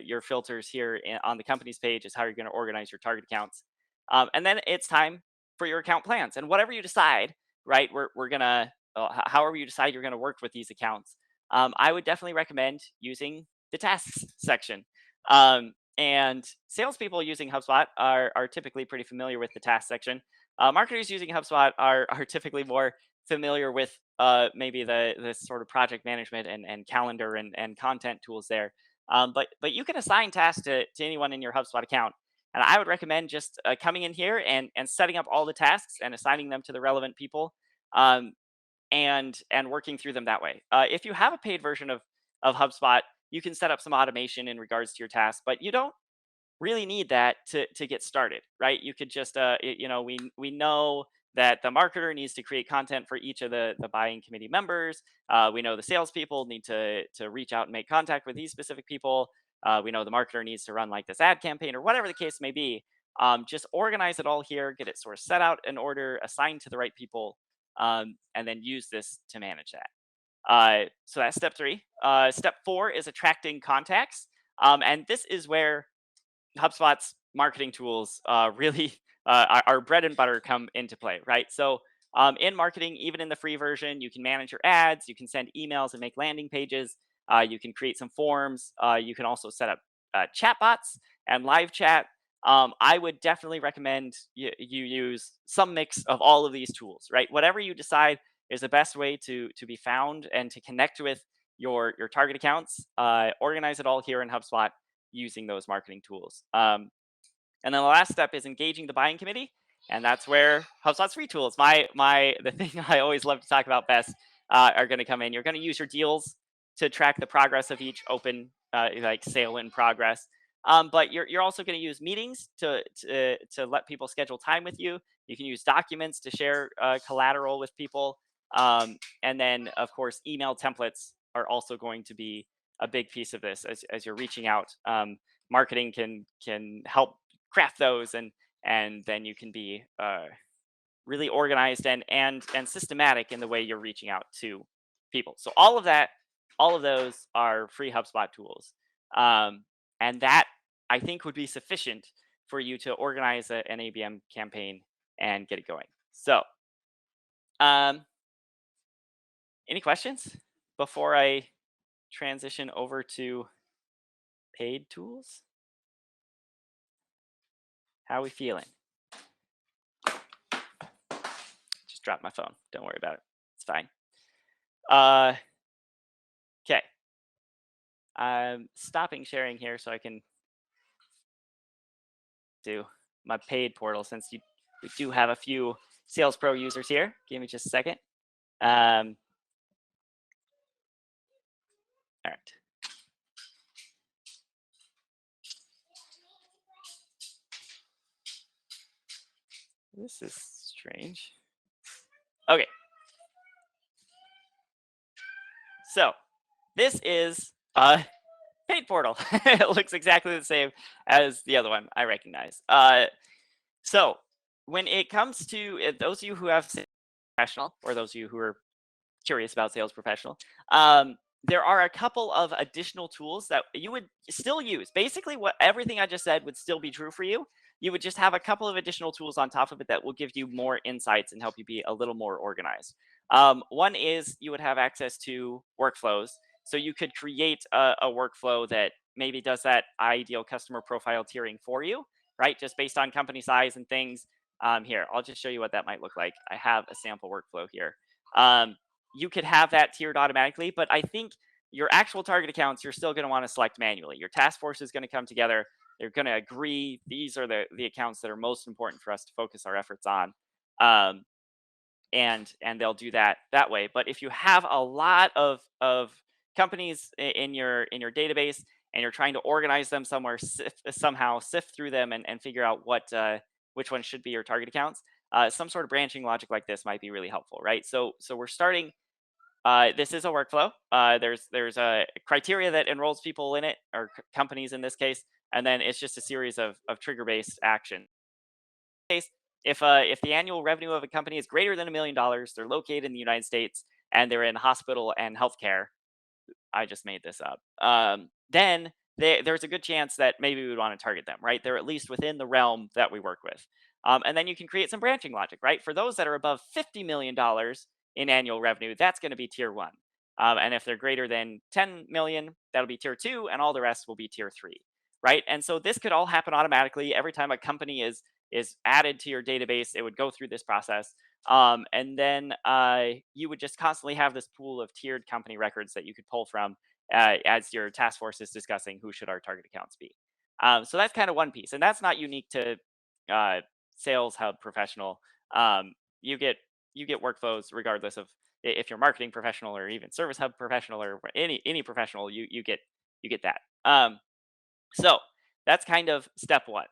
your filters here on the company's page is how you're going to organize your target accounts. And then it's time for your account plans, and whatever you decide, right? We're gonna however you decide you're going to work with these accounts. I would definitely recommend using the tasks section. And salespeople using HubSpot are typically pretty familiar with the task section. Marketers using HubSpot are typically more familiar with maybe the sort of project management and calendar and content tools there. But you can assign tasks to anyone in your HubSpot account. And I would recommend just coming in here and setting up all the tasks and assigning them to the relevant people, um, and working through them that way. If you have a paid version of HubSpot, you can set up some automation in regards to your tasks, but you don't really need that to get started, right? You could just we know that the marketer needs to create content for each of the buying committee members. We know the salespeople need to reach out and make contact with these specific people. We know the marketer needs to run like this ad campaign or whatever the case may be. Just organize it all here, get it sort of set out in order, assigned to the right people, and then use this to manage that. So that's step 3. Step 4 is attracting contacts, and this is where HubSpot's marketing tools really our bread and butter come into play, right? So in marketing, even in the free version, you can manage your ads, you can send emails and make landing pages, you can create some forms, you can also set up chat bots and live chat. I would definitely recommend you use some mix of all of these tools, right? Whatever you decide is the best way to be found and to connect with your target accounts. Organize it all here in HubSpot using those marketing tools. And then the last step is engaging the buying committee, and that's where HubSpot's free tools, the thing I always love to talk about best, are going to come in. You're going to use your deals to track the progress of each open like sale in progress. But you're also going to use meetings to let people schedule time with you. You can use documents to share collateral with people, and then of course email templates are also going to be a big piece of this as you're reaching out. Marketing can help craft those, and then you can be really organized and systematic in the way you're reaching out to people. So all of those are free HubSpot tools, um, and that I think would be sufficient for you to organize an ABM campaign and get it going. So um, any questions before I transition over to paid tools? How are we feeling? Just dropped my phone. Don't worry about it. It's fine. Okay. I'm stopping sharing here so I can do my paid portal since we do have a few Sales Pro users here. Give me just a second. All right. This is strange. Okay. So this is a paid portal. It looks exactly the same as the other one I recognize. So when it comes to those of you who have Sales Professional, or those of you who are curious about Sales Professional, there are a couple of additional tools that you would still use. Basically, what everything I just said would still be true for you. You would just have a couple of additional tools on top of it that will give you more insights and help you be a little more organized. One is you would have access to workflows. So you could create a workflow that maybe does that ideal customer profile tiering for you, right? Just based on company size and things. Here, I'll just show you what that might look like. I have a sample workflow here. You could have that tiered automatically, but I think your actual target accounts, you're still going to want to select manually. Your task force is going to come together. They're going to agree. These are the accounts that are most important for us to focus our efforts on. Um, and they'll do that way. But if you have a lot of companies in your database and you're trying to organize them somewhere, somehow sift through them and figure out which ones should be your target accounts, some sort of branching logic like this might be really helpful, right? So we're starting. This is a workflow. There's a criteria that enrolls people in it, or companies in this case, and then it's just a series of trigger based action. If the annual revenue of a company is greater than $1 million, they're located in the United States, and they're in hospital and healthcare. I just made this up. Then there's a good chance that maybe we would want to target them, right? They're at least within the realm that we work with. And then you can create some branching logic, right? For those that are above $50 million in annual revenue, that's going to be tier one. And if they're greater than 10 million, that'll be tier two, and all the rest will be tier three, right? And so this could all happen automatically every time a company is added to your database. It would go through this process. And then you would just constantly have this pool of tiered company records that you could pull from as your task force is discussing who should our target accounts be. So that's kind of one piece, and that's not unique to Sales Hub Professional. You get workflows regardless of if you're marketing professional or even Service Hub professional or any professional. You get that. So that's kind of step one.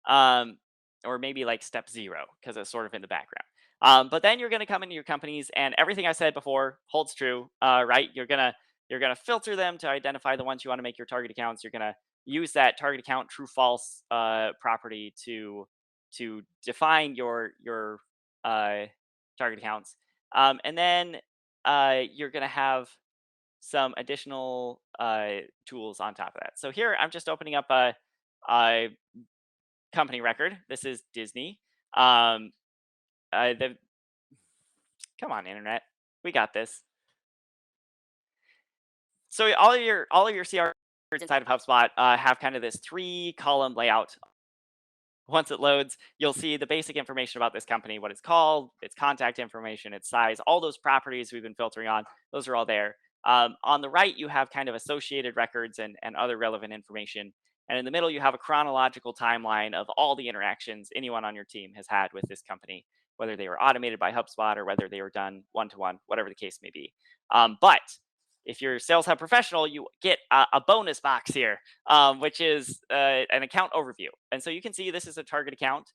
Um, or maybe like step zero because it's sort of in the background. But then you're going to come into your companies, and everything I said before holds true, right? You're gonna filter them to identify the ones you want to make your target accounts. You're gonna use that target account true false property to define your uh, target accounts, and then you're gonna have some additional tools on top of that. So here I'm just opening up a company record. This is Disney. Um, the Come on, internet, we got this. So all of your CR inside of HubSpot have kind of this 3-column layout. Once it loads, you'll see the basic information about this company, what it's called, its contact information, its size, all those properties we've been filtering on. Those are all there. On the right, you have kind of associated records and other relevant information. And in the middle, you have a chronological timeline of all the interactions anyone on your team has had with this company, whether they were automated by HubSpot or whether they were done one-to-one, whatever the case may be. But if you're a Sales Hub professional, you get a bonus box here, which is an account overview. And so you can see this is a target account.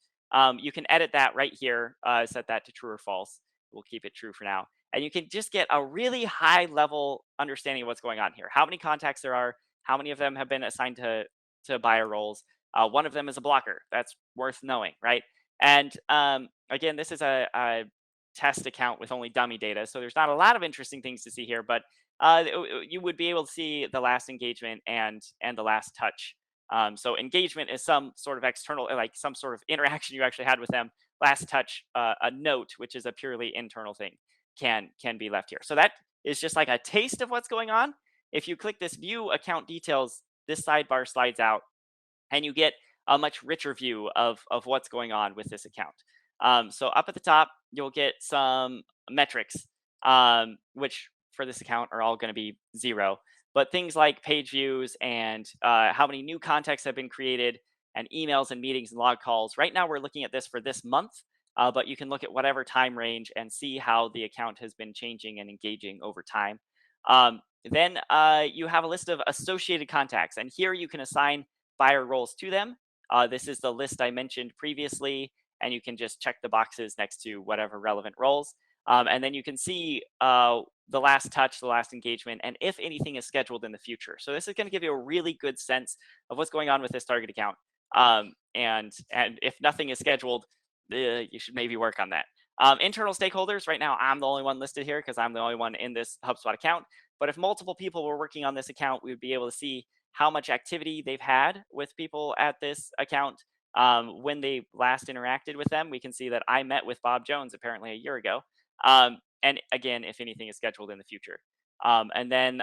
You can edit that right here, set that to true or false. We'll keep it true for now. And you can just get a really high level understanding of what's going on here. How many contacts there are, how many of them have been assigned to buyer roles. One of them is a blocker. That's worth knowing, right? And again, this is a test account with only dummy data. So there's not a lot of interesting things to see here, but you would be able to see the last engagement and the last touch. So engagement is some sort of external, like some sort of interaction you actually had with them. Last touch, a note, which is a purely internal thing, can be left here. So that is just like a taste of what's going on. If you click this view account details, this sidebar slides out, and you get a much richer view of what's going on with this account. So up at the top, you'll get some metrics, which for this account are all going to be 0. But things like page views and how many new contacts have been created and emails and meetings and log calls. Right now, we're looking at this for this month, but you can look at whatever time range and see how the account has been changing and engaging over time. Then you have a list of associated contacts, and here you can assign buyer roles to them. This is the list I mentioned previously, and you can just check the boxes next to whatever relevant roles. And then you can see the last touch, the last engagement, and if anything is scheduled in the future. So this is going to give you a really good sense of what's going on with this target account. And if nothing is scheduled, you should maybe work on that. Internal stakeholders, right now, I'm the only one listed here because I'm the only one in this HubSpot account. But if multiple people were working on this account, we would be able to see how much activity they've had with people at this account. When they last interacted with them, we can see that I met with Bob Jones apparently a year ago. And again, if anything is scheduled in the future. And then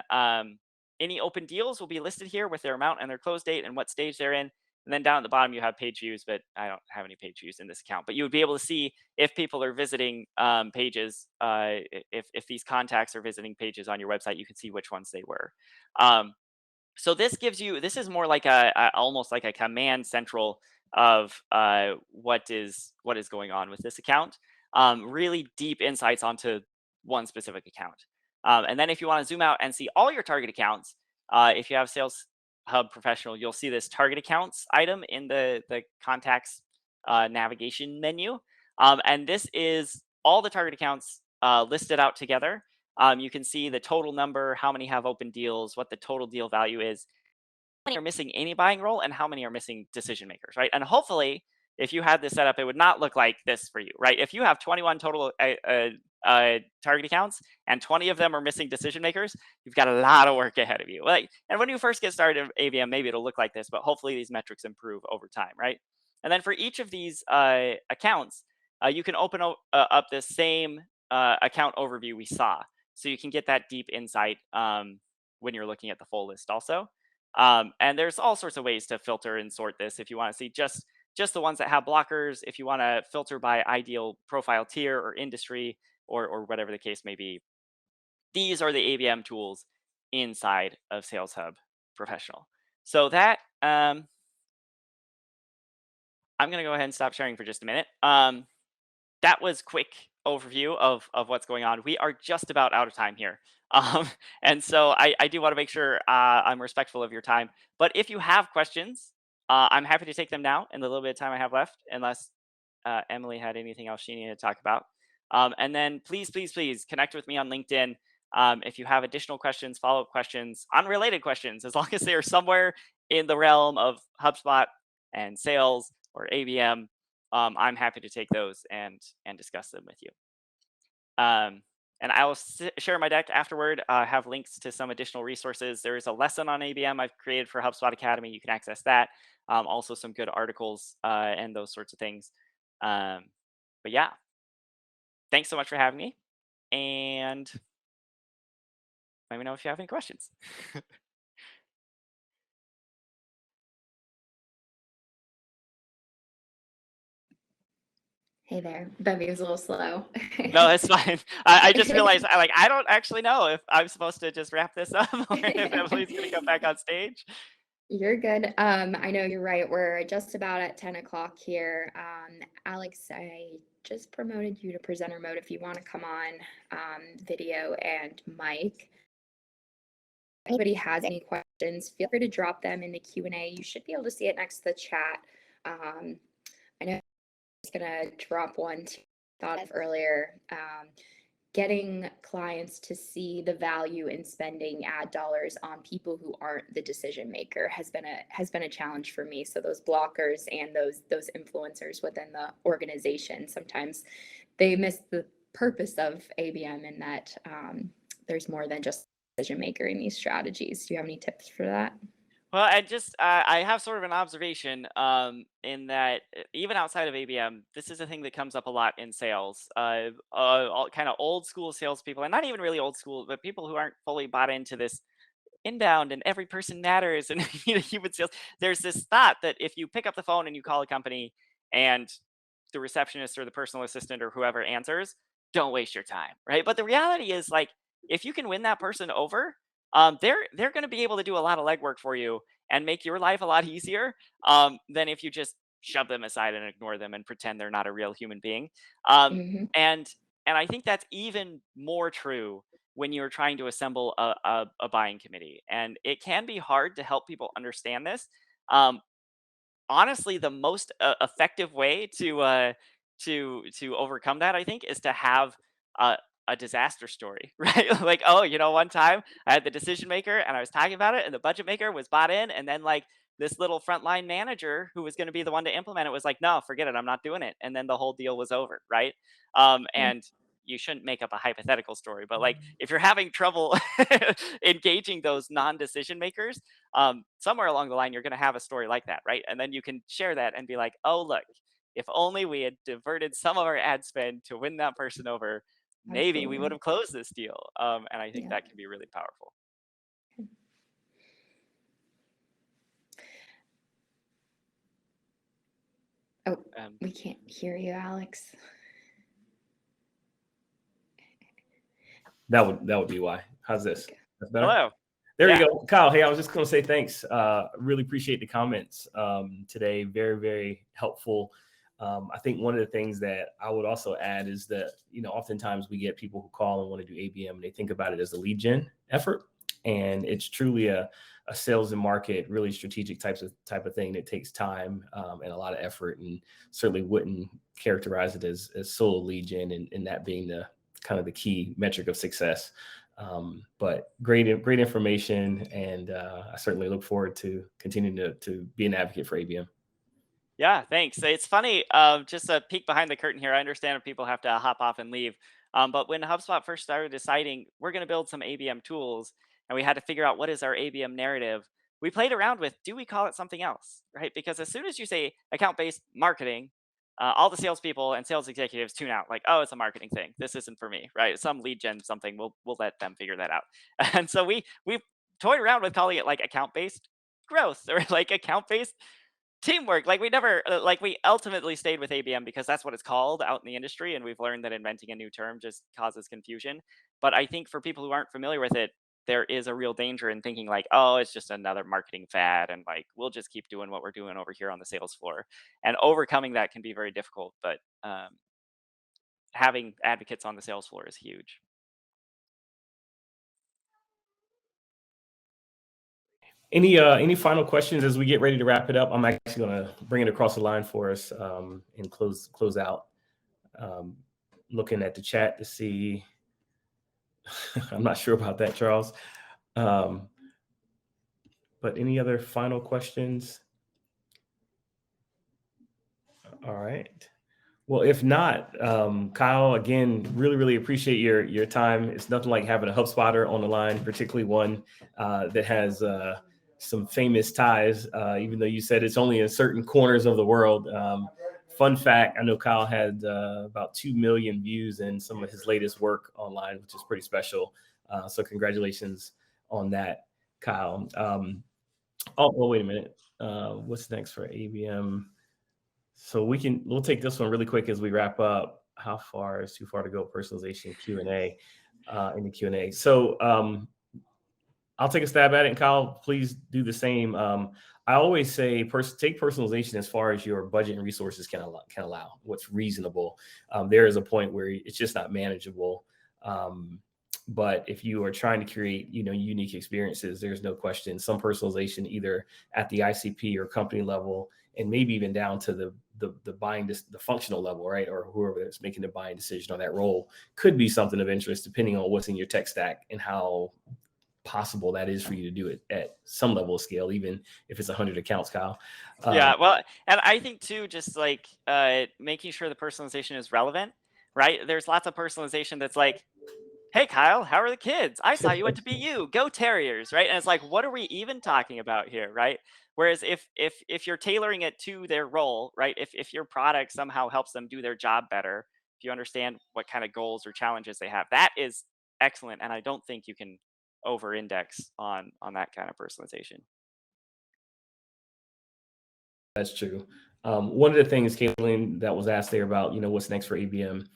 any open deals will be listed here with their amount and their close date and what stage they're in. And then down at the bottom, you have page views, but I don't have any page views in this account. But you would be able to see if people are visiting pages, if these contacts are visiting pages on your website, you can see which ones they were. So this is more like almost like a command central of what is going on with this account. Really deep insights onto one specific account. And then if you want to zoom out and see all your target accounts, if you have Sales Hub Professional, you'll see this target accounts item in the contacts navigation menu. And this is all the target accounts listed out together. You can see the total number, how many have open deals, what the total deal value is, how many are missing any buying role, and how many are missing decision makers, right? And hopefully, if you had this set up, it would not look like this for you, right? If you have 21 total target accounts and 20 of them are missing decision makers, you've got a lot of work ahead of you. Like, and when you first get started in ABM, maybe it'll look like this, but hopefully these metrics improve over time, right? And then for each of these accounts, you can open up this same account overview we saw. So you can get that deep insight when you're looking at the full list also. And there's all sorts of ways to filter and sort this if you want to see just the ones that have blockers, if you want to filter by ideal profile tier or industry or whatever the case may be. These are the ABM tools inside of Sales Hub Professional. So that I'm going to go ahead and stop sharing for just a minute. That was quick overview of what's going on. We are just about out of time here. And so I do want to make sure I'm respectful of your time. But if you have questions, I'm happy to take them now in the little bit of time I have left, unless Emily had anything else she needed to talk about. And then please, please, please connect with me on LinkedIn. If you have additional questions, follow-up questions, unrelated questions, as long as they are somewhere in the realm of HubSpot and sales or ABM, I'm happy to take those and discuss them with you. And I will share my deck afterward. Have links to some additional resources. There is a lesson on ABM I've created for HubSpot Academy. You can access that. Also, some good articles and those sorts of things. Um, but yeah, thanks so much for having me. And let me know if you have any questions. Hey there. Bevy was a little slow. No, it's fine. I just realized I don't actually know if I'm supposed to just wrap this up or if Emily's gonna come back on stage. You're good. I know you're right. We're just about at 10 o'clock here. Alex, I just promoted you to presenter mode if you want to come on video and mic. If anybody has any questions, feel free to drop them in the Q&A. You should be able to see it next to the chat. I know I was going to drop one thought of earlier. Getting clients to see the value in spending ad dollars on people who aren't the decision maker has been a challenge for me. So those blockers and those influencers within the organization, sometimes they miss the purpose of ABM in that there's more than just decision maker in these strategies. Do you have any tips for that? Well, I have sort of an observation in that even outside of ABM, this is a thing that comes up a lot in sales. All kind of old school salespeople, and not even really old school, but people who aren't fully bought into this inbound and every person matters and human sales. There's this thought that if you pick up the phone and you call a company and the receptionist or the personal assistant or whoever answers, don't waste your time, right? But the reality is, like, if you can win that person over, they're going to be able to do a lot of legwork for you and make your life a lot easier than if you just shove them aside and ignore them and pretend they're not a real human being. Um, Mm-hmm. and and I think that's even more true when you're trying to assemble a buying committee, and it can be hard to help people understand this. Um, Honestly, the most effective way to overcome that, I think, is to have a a disaster story, right? Like, oh, one time I had the decision maker and I was talking about it, and the budget maker was bought in, and then like this little frontline manager who was going to be the one to implement it was like, no, forget it, I'm not doing it, and then the whole deal was over, right? And you shouldn't make up a hypothetical story, but like if you're having trouble engaging those non-decision makers, somewhere along the line, you're going to have a story like that, right? And then you can share that and be like, oh, look, if only we had diverted some of our ad spend to win that person over, maybe we would Absolutely. have closed this deal. And I think Yeah. that can be really powerful. Oh, Um, we can't hear you, Alex. That would be why. How's this? Okay. That's better? Hello. There Yeah. you go. Kyle, hey, I was just going to say thanks. Really appreciate the comments today. Very, very helpful. I think one of the things that I would also add is that, oftentimes we get people who call and want to do ABM and they think about it as a lead gen effort. And it's truly a sales and market, really strategic type of thing that takes time and a lot of effort, and certainly wouldn't characterize it as solo lead gen, and that being the kind of the key metric of success. But great information, and I certainly look forward to continuing to be an advocate for ABM. Yeah, thanks. It's funny, just a peek behind the curtain here. I understand if people have to hop off and leave. But when HubSpot first started deciding we're going to build some ABM tools and we had to figure out what is our ABM narrative, we played around with, do we call it something else? Right? Because as soon as you say account based marketing, all the salespeople and sales executives tune out, like, oh, it's a marketing thing. This isn't for me, right? Some lead gen something. We'll let them figure that out. And so we toyed around with calling it like account based growth or like account based teamwork. Like we never like we ultimately stayed with ABM because that's what it's called out in the industry, and we've learned that inventing a new term just causes confusion. But I think for people who aren't familiar with it, there is a real danger in thinking like, oh, it's just another marketing fad, and like we'll just keep doing what we're doing over here on the sales floor. And overcoming that can be very difficult, but having advocates on the sales floor is huge. Any final questions as we get ready to wrap it up? I'm actually going to bring it across the line for us and close out. Looking at the chat to see. I'm not sure about that, Charles. But any other final questions? All right. Well, if not, Kyle, again, really appreciate your time. It's nothing like having a HubSpotter on the line, particularly one that has some famous ties, even though you said it's only in certain corners of the world. Fun fact, I know Kyle had about 2 million views in some of his latest work online, which is pretty special. So congratulations on that, Kyle. Oh, wait a minute. What's next for ABM? So we'll take this one really quick as we wrap up. How far is too far to go? Personalization Q&A in the Q&A. So I'll take a stab at it, and Kyle, please do the same. I always say take personalization as far as your budget and resources can allow. What's reasonable. There is a point where it's just not manageable. But if you are trying to create, unique experiences, there's no question some personalization either at the ICP or company level, and maybe even down to the buying, the functional level, right? Or whoever is making the buying decision on that role could be something of interest, depending on what's in your tech stack and how possible that is for you to do it at some level of scale, even if it's 100 accounts, Kyle. Yeah, well, and I think too, just like making sure the personalization is relevant, right? There's lots of personalization that's like, hey, Kyle, how are the kids? I saw you went to BU. Go Terriers, right? And it's like, what are we even talking about here, right? Whereas if you're tailoring it to their role, right? If your product somehow helps them do their job better, if you understand what kind of goals or challenges they have, that is excellent. And I don't think you can over-index on that kind of personalization. That's true. One of the things, Caitlin, that was asked there about, what's next for ABM.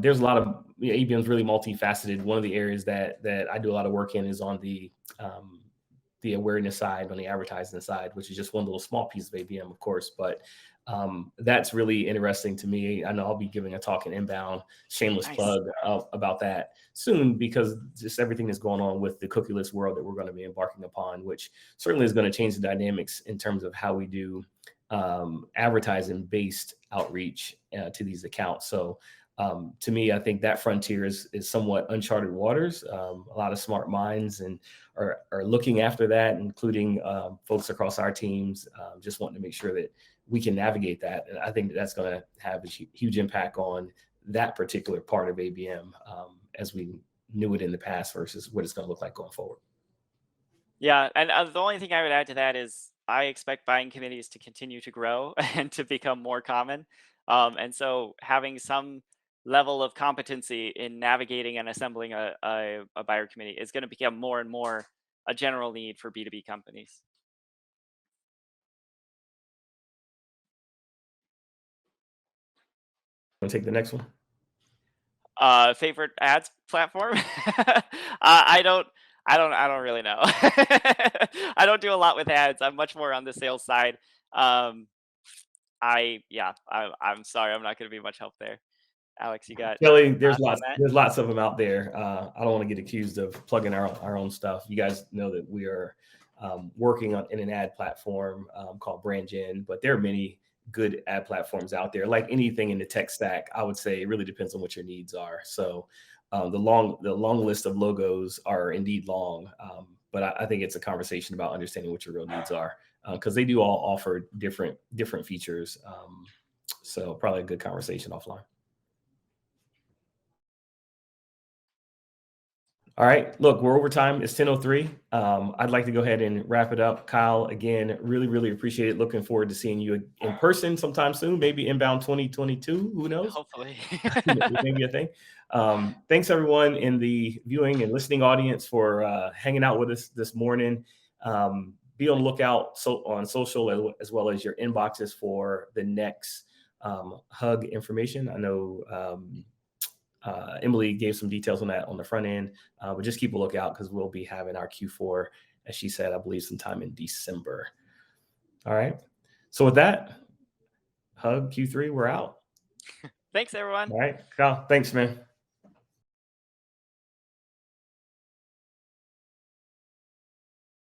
There's a lot of ABM is really multifaceted. One of the areas that I do a lot of work in is on the awareness side, on the advertising side, which is just one little small piece of ABM, of course. But that's really interesting to me. I know I'll be giving a talk in Inbound, shameless Nice. plug about that soon, because just everything that's going on with the cookieless world that we're going to be embarking upon, which certainly is going to change the dynamics in terms of how we do advertising based outreach to these accounts. So to me, I think that frontier is somewhat uncharted waters. A lot of smart minds and are looking after that, including folks across our teams, just wanting to make sure that we can navigate that. And I think that's going to have a huge impact on that particular part of ABM as we knew it in the past versus what it's going to look like going forward. Yeah, and the only thing I would add to that is I expect buying committees to continue to grow and to become more common. And so having some level of competency in navigating and assembling a buyer committee is going to become more and more a general need for B2B companies. Want to take the next one? Favorite ads platform? I don't really know. I don't do a lot with ads. I'm much more on the sales side. I'm sorry, I'm not going to be much help there. Alex, you got Kelly, there's thoughts on that? lots of them out there. I don't want to get accused of plugging our own stuff. You guys know that we are working in an ad platform called BrandGen, but there are many good ad platforms out there. Like anything in the tech stack, I would say it really depends on what your needs are. So the long list of logos are indeed long, but I think it's a conversation about understanding what your real needs are, because they do all offer different features. So probably a good conversation offline. All right, look, we're over time. It's 10:03. I'd like to go ahead and wrap it up. Kyle, again, really appreciate it. Looking forward to seeing you in person sometime soon, maybe Inbound 2022. Who knows? Hopefully. Maybe a thing. Thanks everyone in the viewing and listening audience for hanging out with us this morning. Be on the lookout on social as well as your inboxes for the next hug information. I know Emily gave some details on that on the front end, but just keep a lookout because we'll be having our Q4, as she said, I believe sometime in December. All right. So with that, hug Q3, we're out. Thanks, everyone. All right, Kyle, thanks, man.